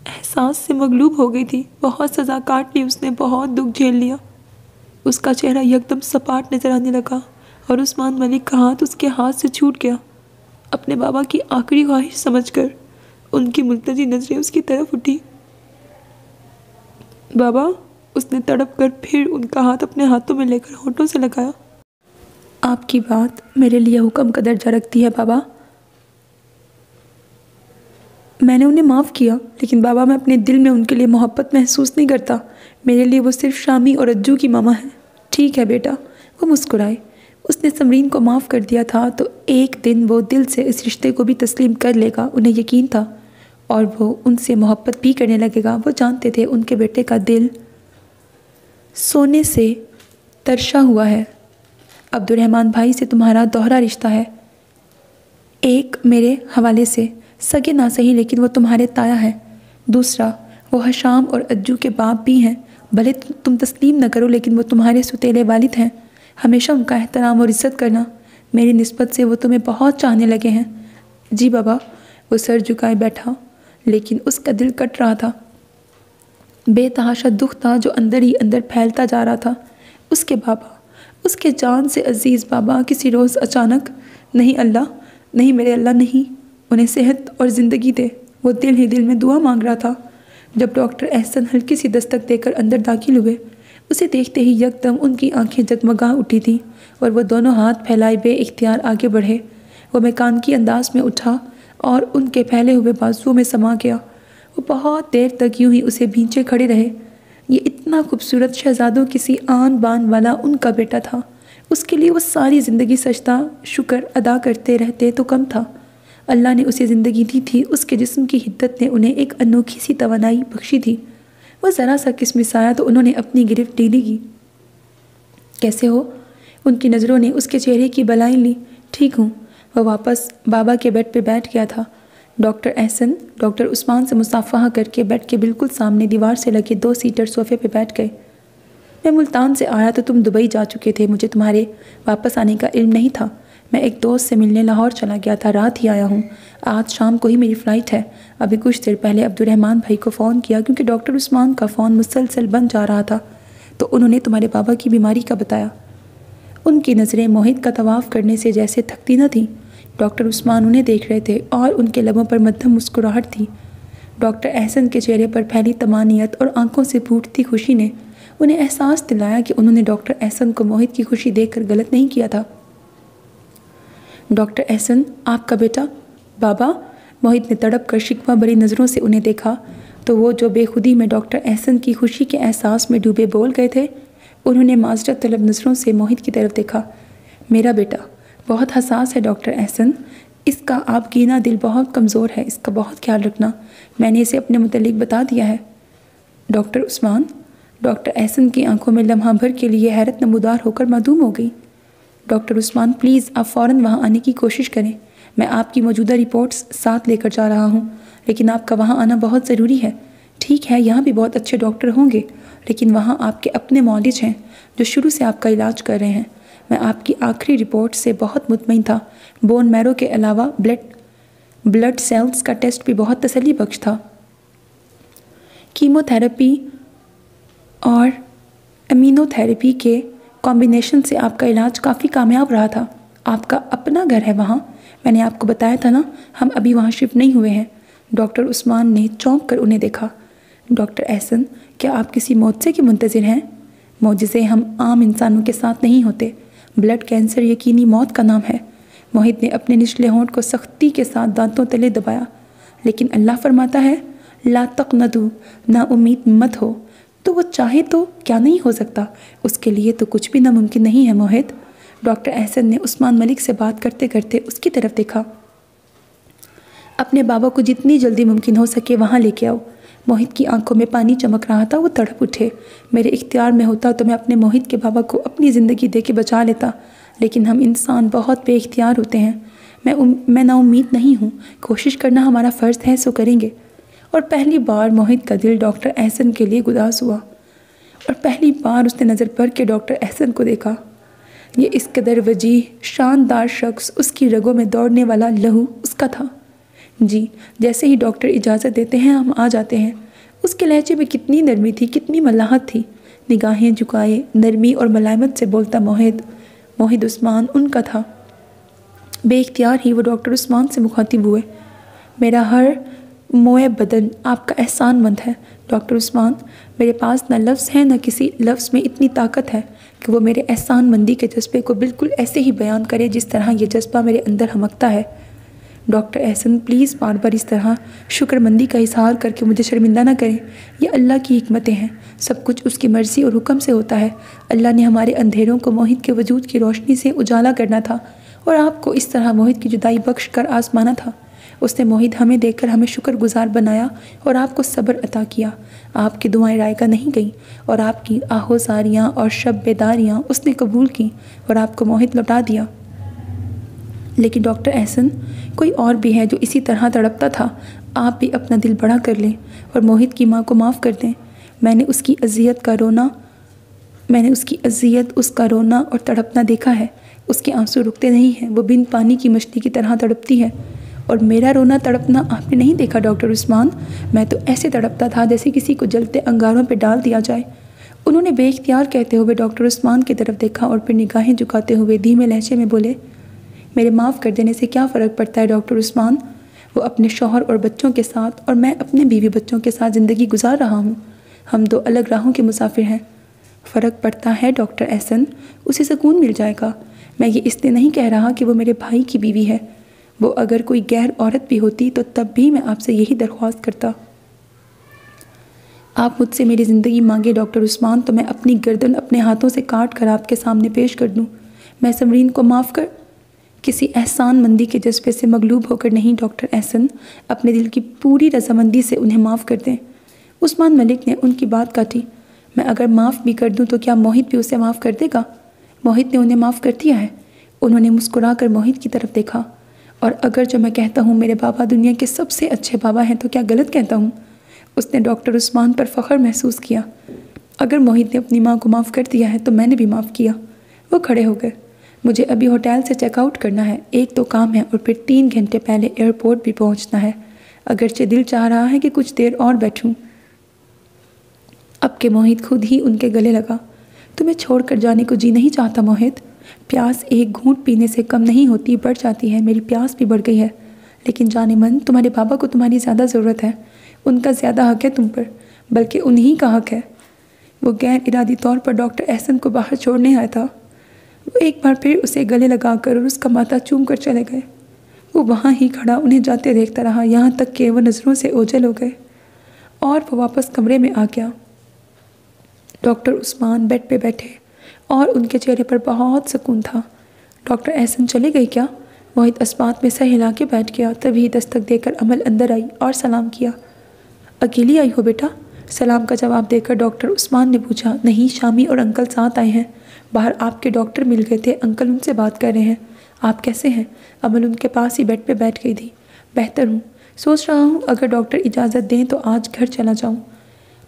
احساس سے مغلوب ہو گئی تھی، بہت سزا کاٹ لی اس نے، بہت دکھ جھیل لیا۔ اس کا چہرہ یکدم سپاٹ نظر آنے لگا اور عثمان ملک کا ہاتھ اس کے ہاتھ سے چھوٹ گیا۔ اپنے بابا کی آخری خواہش سمجھ کر ان کی ملتجی نظریں اس کی طرف اٹھی۔ بابا، اس نے تڑپ کر پھر ان کا ہاتھ اپنے ہاتھوں میں لے کر ہونٹوں سے لگایا۔ آپ کی بات میرے لیے حکم کا درجہ رکھتی ہے بابا۔ میں نے انہیں معاف کیا، لیکن بابا میں اپنے دل میں ان کے لیے محبت محسوس نہیں کرتا، میرے لیے وہ صرف شامی اور اجو کی ماما ہیں۔ ٹھیک ہے بیٹا، وہ مسکرائے، اس نے سمرین کو معاف کر دیا تھا تو ایک دن وہ دل سے اس رشتے کو بھی تسلیم کر لے گا، انہیں یقین تھا، اور وہ ان سے محبت بھی کرنے لگے گا۔ وہ جانتے تھے ان کے بیٹے کا دل سونے سے ترشا ہوا ہے۔ عبد الرحمن بھائی سے تمہارا دوہرا رشتہ ہے، ایک میرے حوالے سے سگے نہ صحیح لیکن وہ تمہارے تایا ہے، دوسرا وہ حشام اور اجو کے باپ بھی ہیں، بھلے تم تسلیم نہ کرو لیکن وہ تمہارے ستیلے والد ہیں، ہمیشہ ان کا احترام اور عزت کرنا، میری نسبت سے وہ تمہیں بہت چاہنے لگے ہیں۔ جی بابا، وہ سر جھکائے بیٹھا، لیکن اس کا دل کٹ رہا تھا، بے تحاشا دکھ تھا جو اندر ہی اندر پھیلتا جا رہا تھا۔ اس کے بابا، اس کے جان سے عزیز بابا کسی روز اچانک، نہیں اللہ، نہیں میرے اللہ، نہیں، انہیں صحت اور زندگی دے۔ وہ دل ہی دل میں دعا مانگ رہا تھا جب ڈاکٹر احسن ہلکی سی دستک دے کر اندر داخل ہوئے۔ اسے دیکھتے ہی یکدم ان کی آنکھیں جگمگا اٹھی تھیں اور وہ دونوں ہاتھ پھیلائے بے اختیار آگے بڑھے۔ وہ میکانیکی انداز میں اٹھا اور ان کے پھیلے ہوئے بازوؤں میں سما گیا۔ وہ بہت دیر تک یوں ہی اسے بھینچے کھڑے رہے۔ یہ اتنا خوبصورت شہزادوں کسی آن بان والا ان کا بیٹا تھا، اس کے لیے وہ ساری زندگی سجدہ شکر ادا کرتے رہتے تو کم تھا۔ اللہ نے اسے زندگی دی تھی، اس کے جسم کی حدت نے انہیں ایک انوکھی سی توانائی بخشی تھی۔ وہ ذرا سا کسمسایا تو انہوں نے اپنی گرفت ڈھیلی کی۔ کیسے ہو؟ ان کی نظروں نے اس کے چہرے کی بلائیں لی۔ ٹھیک ہوں۔ وہ واپس بابا کے بیڈ پہ بیٹھ گیا تھا۔ ڈاکٹر احسن ڈاکٹر عثمان سے مصافحہ کر کے بیڈ کے بالکل سامنے دیوار سے لگے 2 سیٹر صوفے پہ بیٹھ گئے۔ میں ملتان سے آیا تو تم دبئی جا چکے تھے، مجھے تمہارے واپس آنے کا علم نہیں تھا۔ میں ایک دوست سے ملنے لاہور چلا گیا تھا، رات ہی آیا ہوں، آج شام کو ہی میری فلائٹ ہے۔ ابھی کچھ دیر پہلے عبد الرحمن بھائی کو فون کیا کیونکہ ڈاکٹر عثمان کا فون مسلسل بند جا رہا تھا، تو انہوں نے تمہارے بابا کی بیماری کا بتایا۔ ان کی نظریں موہت کا طواف کرنے سے جیسے تھکتی نہ تھیں۔ ڈاکٹر عثمان انہیں دیکھ رہے تھے اور ان کے لبوں پر مدھم مسکراہٹ تھی۔ ڈاکٹر احسن کے چہرے پر پھیلی طمانینت اور آنکھوں سے پھوٹتی خوشی نے انہیں احساس دلایا کہ انہوں نے ڈاکٹر احسن کو موہت کی خوشی دیکھ کر غلط نہیں کیا تھا۔ ڈاکٹر احسن، آپ کا بیٹا؟ بابا، موہت نے تڑپ کر شکوہ بھری نظروں سے انہیں دیکھا تو وہ جو بے خودی میں ڈاکٹر احسن کی خوشی کے احساس میں ڈوبے بول گئے تھے، انہوں نے معذرت طلب نظروں سے موہت کی طرف دیکھا۔ میرا بیٹا بہت حساس ہے ڈاکٹر احسن، اس کا آپ گینا دل بہت کمزور ہے، اس کا بہت خیال رکھنا، میں نے اسے اپنے متعلق بتا دیا ہے۔ ڈاکٹر عثمان، ڈاکٹر احسن کی آنکھوں میں لمحہ بھر کے لیے حیرت نمودار ہو کر معدوم ہو گئی۔ ڈاکٹر عثمان پلیز آپ فوراً وہاں آنے کی کوشش کریں، میں آپ کی موجودہ رپورٹس ساتھ لے کر جا رہا ہوں، لیکن آپ کا وہاں آنا بہت ضروری ہے۔ ٹھیک ہے، یہاں بھی بہت اچھے ڈاکٹر ہوں گے، لیکن وہاں آپ کے اپنے معالج ہیں جو شروع سے آپ کا علاج کر رہے ہیں۔ میں آپ کی آخری رپورٹ سے بہت مطمئن تھا، بون میرو کے علاوہ بلڈ سیلز کا ٹیسٹ بھی بہت تسلی بخش تھا۔ کیمو تھراپی اور امینو تھراپی کے کمبینیشن سے آپ کا علاج کافی کامیاب رہا تھا۔ آپ کا اپنا گھر ہے وہاں، میں نے آپ کو بتایا تھا نا، ہم ابھی وہاں شفٹ نہیں ہوئے ہیں۔ ڈاکٹر عثمان نے چونک کر انہیں دیکھا۔ ڈاکٹر احسن، کیا آپ کسی معجزے کے منتظر ہیں؟ معجزے ہم عام انسانوں کے ساتھ نہیں ہوتے، بلڈ کینسر یقینی موت کا نام ہے۔ موہت نے اپنے نچلے ہونٹ کو سختی کے ساتھ دانتوں تلے دبایا۔ لیکن اللہ فرماتا ہے لا تقنطوا، نا امید مت ہو، تو وہ چاہے تو کیا نہیں ہو سکتا، اس کے لیے تو کچھ بھی ناممکن نہیں ہے موہت۔ ڈاکٹر احسن نے عثمان ملک سے بات کرتے کرتے اس کی طرف دیکھا۔ اپنے بابا کو جتنی جلدی ممکن ہو سکے وہاں لے کے آؤ۔ موہت کی آنکھوں میں پانی چمک رہا تھا، وہ تڑپ اٹھے۔ میرے اختیار میں ہوتا تو میں اپنے موہت کے بابا کو اپنی زندگی دے کے بچا لیتا، لیکن ہم انسان بہت بے اختیار ہوتے ہیں۔ میں نا امید نہیں ہوں، کوشش کرنا ہمارا فرض ہے، سو کریں گے۔ اور پہلی بار موہت کا دل ڈاکٹر احسن کے لیے گداز ہوا، اور پہلی بار اس نے نظر بھر کے ڈاکٹر احسن کو دیکھا۔ یہ اس قدر وجیح، شاندار شخص، اس کی رگوں میں دوڑنے والا لہو اس کا تھا۔ جی، جیسے ہی ڈاکٹر اجازت دیتے ہیں ہم آ جاتے ہیں۔ اس کے لہجے میں کتنی نرمی تھی، کتنی ملاحت تھی۔ نگاہیں جھکائے نرمی اور ملائمت سے بولتا موہد عثمان ان کا تھا۔ بے اختیار ہی وہ ڈاکٹر عثمان سے مخاطب ہوئے۔ میرا ہر موئے بدن آپ کا احسان مند ہے ڈاکٹر عثمان، میرے پاس نہ لفظ ہیں، نہ کسی لفظ میں اتنی طاقت ہے کہ وہ میرے احسان مندی کے جذبے کو بالکل ایسے ہی بیان کرے جس طرح یہ جذبہ میرے اندر ہمکتا ہے۔ ڈاکٹر احسن پلیز بار بار اس طرح شکرمندی کا اظہار کر کے مجھے شرمندہ نہ کریں، یہ اللہ کی حکمتیں ہیں، سب کچھ اس کی مرضی اور حکم سے ہوتا ہے۔ اللہ نے ہمارے اندھیروں کو موہت کے وجود کی روشنی سے اجالا کرنا تھا اور آپ کو اس طرح موہت کی جدائی بخش کر آزمانا تھا۔ اس نے موہت ہمیں دیکھ کر ہمیں شکر گزار بنایا اور آپ کو صبر عطا کیا۔ آپ کی دعائیں رائگاں نہیں گئیں اور آپ کی آہوزاریاں اور شب بیداریاں اس نے قبول کیں اور آپ کو موہت لوٹا دیا۔ لیکن ڈاکٹر احسن، کوئی اور بھی ہے جو اسی طرح تڑپتا تھا۔ آپ بھی اپنا دل بڑا کر لیں اور موہت کی ماں کو معاف کر دیں۔ میں نے اس کی اذیت، اس کا رونا اور تڑپنا دیکھا ہے۔ اس کے آنسو رکتے نہیں ہیں، وہ بن پانی کی مچھلی کی طرح تڑپتی ہے۔ اور میرا رونا تڑپنا آپ نے نہیں دیکھا ڈاکٹر عثمان؟ میں تو ایسے تڑپتا تھا جیسے کسی کو جلتے انگاروں پہ ڈال دیا جائے۔ انہوں نے بے اختیار کہتے ہوئے ڈاکٹر عثمان کی طرف دیکھا اور پھر نگاہیں جھکاتے ہوئے دھیمے لہجے میں بولے، میرے معاف کر دینے سے کیا فرق پڑتا ہے ڈاکٹر عثمان؟ وہ اپنے شوہر اور بچوں کے ساتھ اور میں اپنے بیوی بچوں کے ساتھ زندگی گزار رہا ہوں۔ ہم دو الگ راہوں کے مسافر ہیں۔ فرق پڑتا ہے ڈاکٹر احسن، اسے سکون مل جائے گا۔ میں یہ اس لیے نہیں کہہ رہا کہ وہ میرے بھائی کی بیوی ہے، وہ اگر کوئی غیر عورت بھی ہوتی تو تب بھی میں آپ سے یہی درخواست کرتا۔ آپ مجھ سے میری زندگی مانگے ڈاکٹر عثمان تو میں اپنی گردن اپنے ہاتھوں سے کاٹ کر آپ کے سامنے پیش کر دوں۔ میں سمرین کو معاف کر کسی احسان مندی کے جذبے سے مغلوب ہو کر نہیں ڈاکٹر احسن، اپنے دل کی پوری رضامندی سے انہیں معاف کر دیں۔ عثمان ملک نے ان کی بات کاٹی، میں اگر معاف بھی کر دوں تو کیا موہت بھی اسے معاف کر دے گا؟ موہت نے انہیں معاف کر دیا ہے۔ انہوں نے مسکرا کر موہت کی طرف دیکھا، اور اگر جو میں کہتا ہوں میرے بابا دنیا کے سب سے اچھے بابا ہیں تو کیا غلط کہتا ہوں؟ اس نے ڈاکٹر عثمان پر فخر محسوس کیا۔ اگر موہت نے اپنی ماں کو معاف کر دیا ہے تو میں نے بھی معاف کیا۔ وہ کھڑے ہو گئے۔ مجھے ابھی ہوٹل سے چیک آؤٹ کرنا ہے، ایک تو کام ہے اور پھر 3 گھنٹے پہلے ایئرپورٹ بھی پہنچنا ہے، اگرچہ دل چاہ رہا ہے کہ کچھ دیر اور بیٹھوں۔ اب کہ موہت خود ہی ان کے گلے لگا۔ تمہیں چھوڑ کر جانے کو جی نہیں چاہتا موہت؟ پیاس ایک گھونٹ پینے سے کم نہیں ہوتی، بڑھ جاتی ہے۔ میری پیاس بھی بڑھ گئی ہے، لیکن جانے من تمہارے بابا کو تمہاری زیادہ ضرورت ہے، ان کا زیادہ حق ہے تم پر، بلکہ انہی کا حق ہے۔ وہ غیر ارادی طور پر ڈاکٹر احسن کو باہر چھوڑنے آیا تھا۔ وہ ایک بار پھر اسے گلے لگا کر اور اس کا ماتھا چوم کر چلے گئے۔ وہ وہاں ہی کھڑا انہیں جاتے دیکھتا رہا یہاں تک کہ وہ نظروں سے اوجھل ہو گئے اور وہ واپس کمرے میں آ گیا۔ ڈاکٹر عثمان بیڈ پہ بیٹھے اور ان کے چہرے پر بہت سکون تھا۔ ڈاکٹر احسن چلے گئی کیا؟ موہت اسبات میں سر ہلا کے بیٹھ گیا، تبھی دستک دے کر امل اندر آئی اور سلام کیا۔ اکیلی آئی ہو بیٹا؟ سلام کا جواب دے کر ڈاکٹر عثمان نے پوچھا۔ نہیں، شامی اور انکل ساتھ آئے ہیں، باہر آپ کے ڈاکٹر مل گئے تھے، انکل ان سے بات کر رہے ہیں۔ آپ کیسے ہیں؟ امل ان کے پاس ہی بیڈ پہ بیٹھ گئی تھی۔ بہتر ہوں، سوچ رہا ہوں اگر ڈاکٹر اجازت دیں تو آج گھر چلا جاؤں۔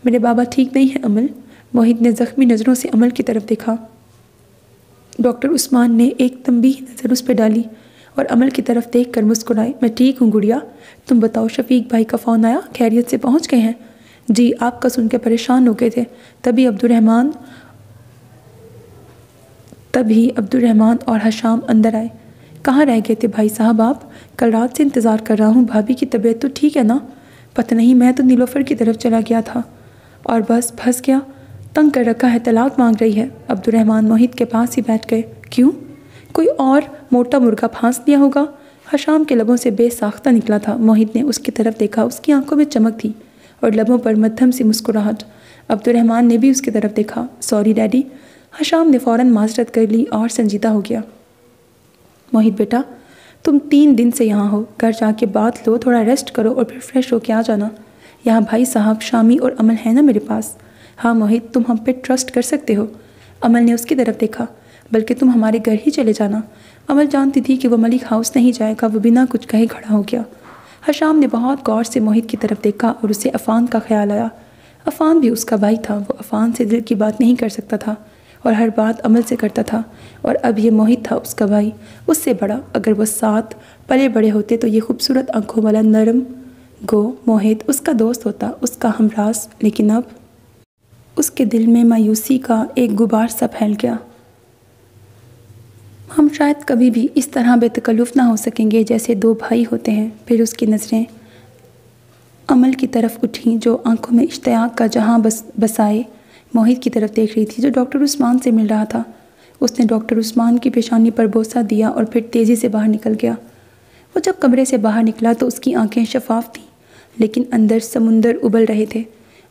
میرے بابا ٹھیک نہیں ہیں امل۔ موہت نے زخمی نظروں سے امل کی طرف دیکھا۔ ڈاکٹر عثمان نے ایک تنبیہ نظر اس پہ ڈالی اور امل کی طرف دیکھ کر مسکرائے۔ میں ٹھیک ہوں گڑیا، تم بتاؤ شفیق بھائی کا فون آیا؟ خیریت سے پہنچ گئے ہیں؟ جی، آپ کا سن کے پریشان ہو گئے تھے۔ تبھی عبد الرحمن اور حشام اندر آئے۔ کہاں رہ گئے تھے بھائی صاحب آپ؟ کل رات سے انتظار کر رہا ہوں، بھابھی کی طبیعت تو ٹھیک ہے نا؟ پتہ نہیں، میں تو نیلوفر کی طرف چلا گیا تھا اور بس پھنس گیا، تنگ کر رکھا ہے، طلاق مانگ رہی ہے۔ عبد الرحمن موہت کے پاس ہی بیٹھ گئے۔ کیوں؟ کوئی اور موٹا مرغا پھانس لیا ہوگا؟ حشام کے لبوں سے بے ساختہ نکلا تھا۔ موہت نے اس کی طرف دیکھا، اس کی آنکھوں میں چمک تھی اور لبوں پر مدھم سی مسکراہٹ۔ عبد الرحمن نے بھی اس کی طرف دیکھا۔ Sorry daddy. حشام نے فوراً معذرت کر لی اور سنجیدہ ہو گیا۔ موہت بیٹا، تم 3 دن سے یہاں ہو، گھر جا کے بات لو، تھوڑا ریسٹ کرو اور پھر فریش ہو کے آ جانا۔ یہاں بھائی صاحب، شامی اور امل ہے نا میرے پاس۔ ہاں موہت، تم ہم پہ ٹرسٹ کر سکتے ہو۔ امل نے اس کی طرف دیکھا۔ بلکہ تم ہمارے گھر ہی چلے جانا۔ امل جانتی تھی کہ وہ ملک ہاؤس نہیں جائے گا، وہ بنا کچھ کہے کھڑا ہو گیا۔ حشام نے بہت غور سے موہت کی طرف دیکھا اور اسے عفان کا خیال آیا۔ عفان بھی اس کا بھائی تھا، وہ عفان سے دل کی بات نہیں کر سکتا تھا اور ہر بات امل سے کرتا تھا، اور اب یہ موہت تھا اس کا بھائی، اس سے بڑا۔ اگر وہ ساتھ پلے بڑے ہوتے تو یہ خوبصورت آنکھوں والا نرم گو موہت اس کا دوست ہوتا، اس کا ہمراز، لیکن اب اس کے دل میں مایوسی کا ایک غبار سا پھیل گیا۔ ہم شاید کبھی بھی اس طرح بے تکلف نہ ہو سکیں گے جیسے 2 بھائی ہوتے ہیں۔ پھر اس کی نظریں امل کی طرف اٹھیں جو آنکھوں میں اشتیاق کا جہاں بسائے موہت کی طرف دیکھ رہی تھی جو ڈاکٹر عثمان سے مل رہا تھا۔ اس نے ڈاکٹر عثمان کی پیشانی پر بوسہ دیا اور پھر تیزی سے باہر نکل گیا۔ وہ جب کمرے سے باہر نکلا تو اس کی آنکھیں شفاف تھیں، لیکن اندر سمندر ابل رہے تھے۔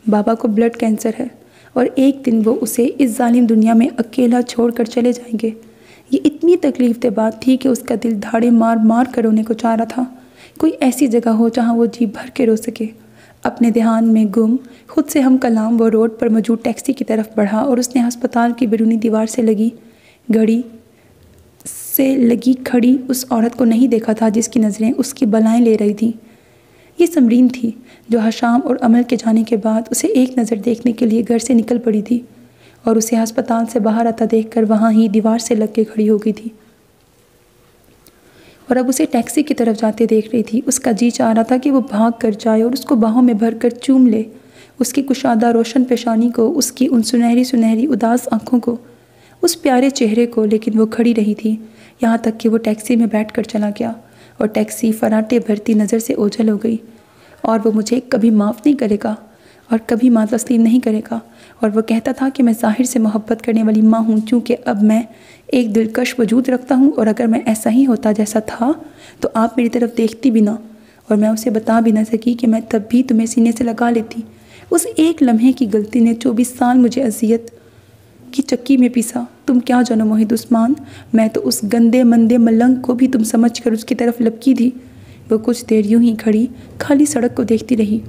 بابا کو بلڈ کینسر ہے اور ایک دن وہ اسے اس ظالم دنیا میں اکیلا چھوڑ کر چلے جائیں گے۔ یہ اتنی تکلیف دہ بات تھی کہ اس کا دل دھاڑے مار مار کر رونے کو چاہ رہا تھا۔ کوئی ایسی جگہ ہو جہاں وہ جی بھر کے رو سکے۔ اپنے دھیان میں گم خود سے ہم کلام وہ روڈ پر موجود ٹیکسی کی طرف بڑھا اور اس نے ہسپتال کی بیرونی دیوار سے لگی کھڑی اس عورت کو نہیں دیکھا تھا جس کی نظریں اس کی بلائیں لے رہی تھیں۔ یہ سمرین تھی جو حشام اور عمل کے جانے کے بعد اسے ایک نظر دیکھنے کے لیے گھر سے نکل پڑی تھی اور اسے ہسپتال سے باہر آتا دیکھ کر وہاں ہی دیوار سے لگ کے کھڑی ہو گئی تھی اور اب اسے ٹیکسی کی طرف جاتے دیکھ رہی تھی۔ اس کا جی چاہ رہا تھا کہ وہ بھاگ کر جائے اور اس کو باہوں میں بھر کر چوم لے، اس کی کشادہ روشن پیشانی کو، اس کی ان سنہری سنہری اداس آنکھوں کو، اس پیارے چہرے کو، لیکن وہ کھڑی رہی تھی یہاں تک کہ وہ ٹیکسی میں بیٹھ کر چلا گیا اور ٹیکسی فراٹے بھرتی نظر سے اوجھل ہو گئی۔ اور وہ مجھے کبھی معاف نہیں کرے گا اور کبھی ماں تسلیم نہیں کرے گا، اور وہ کہتا تھا کہ میں ظاہر سے محبت کرنے والی ماں ہوں کیونکہ اب میں ایک دلکش وجود رکھتا ہوں، اور اگر میں ایسا ہی ہوتا جیسا تھا تو آپ میری طرف دیکھتی بھی نہ اور میں اسے بتا بھی نہ سکی کہ میں تب بھی تمہیں سینے سے لگا لیتی۔ اس ایک لمحے کی غلطی نے 24 سال مجھے اذیت کی چکی میں پیسا۔ تم کیا جانو محی عثمان، میں تو اس گندے مندے ملنگ کو بھی تم سمجھ کر اس کی طرف لپکی تھی۔ وہ کچھ دیر یوں ہی کھڑی خالی سڑک کو دیکھتی رہی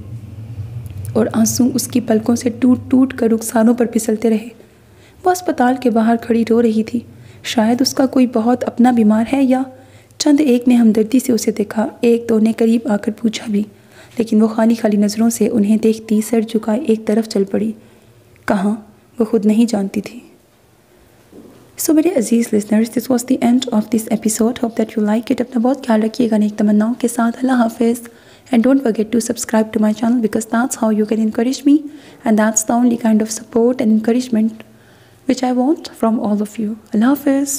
اور آنسو اس کی پلکوں سے ٹوٹ ٹوٹ کر رخساروں پر پھسلتے رہے۔ وہ اسپتال کے باہر کھڑی رو رہی تھی۔ شاید اس کا کوئی بہت اپنا بیمار ہے یا چند ایک نے ہمدردی سے اسے دیکھا، ایک دو نے قریب آ کر پوچھا بھی، لیکن وہ خالی خالی نظروں سے انہیں دیکھتی سر جھکائے ایک طرف چل پڑی۔ کہاں وہ خود نہیں جانتی تھی۔ سو میرے عزیز listeners, this was the end of this episode, hope that you like it. اپنا بہت خیال رکھیے گا نیک تمناؤں کے ساتھ۔ اللہ حافظ، and don't forget to subscribe to my channel because that's how you can encourage me and that's the only kind of support and encouragement which I want from all of you. Allah Hafiz.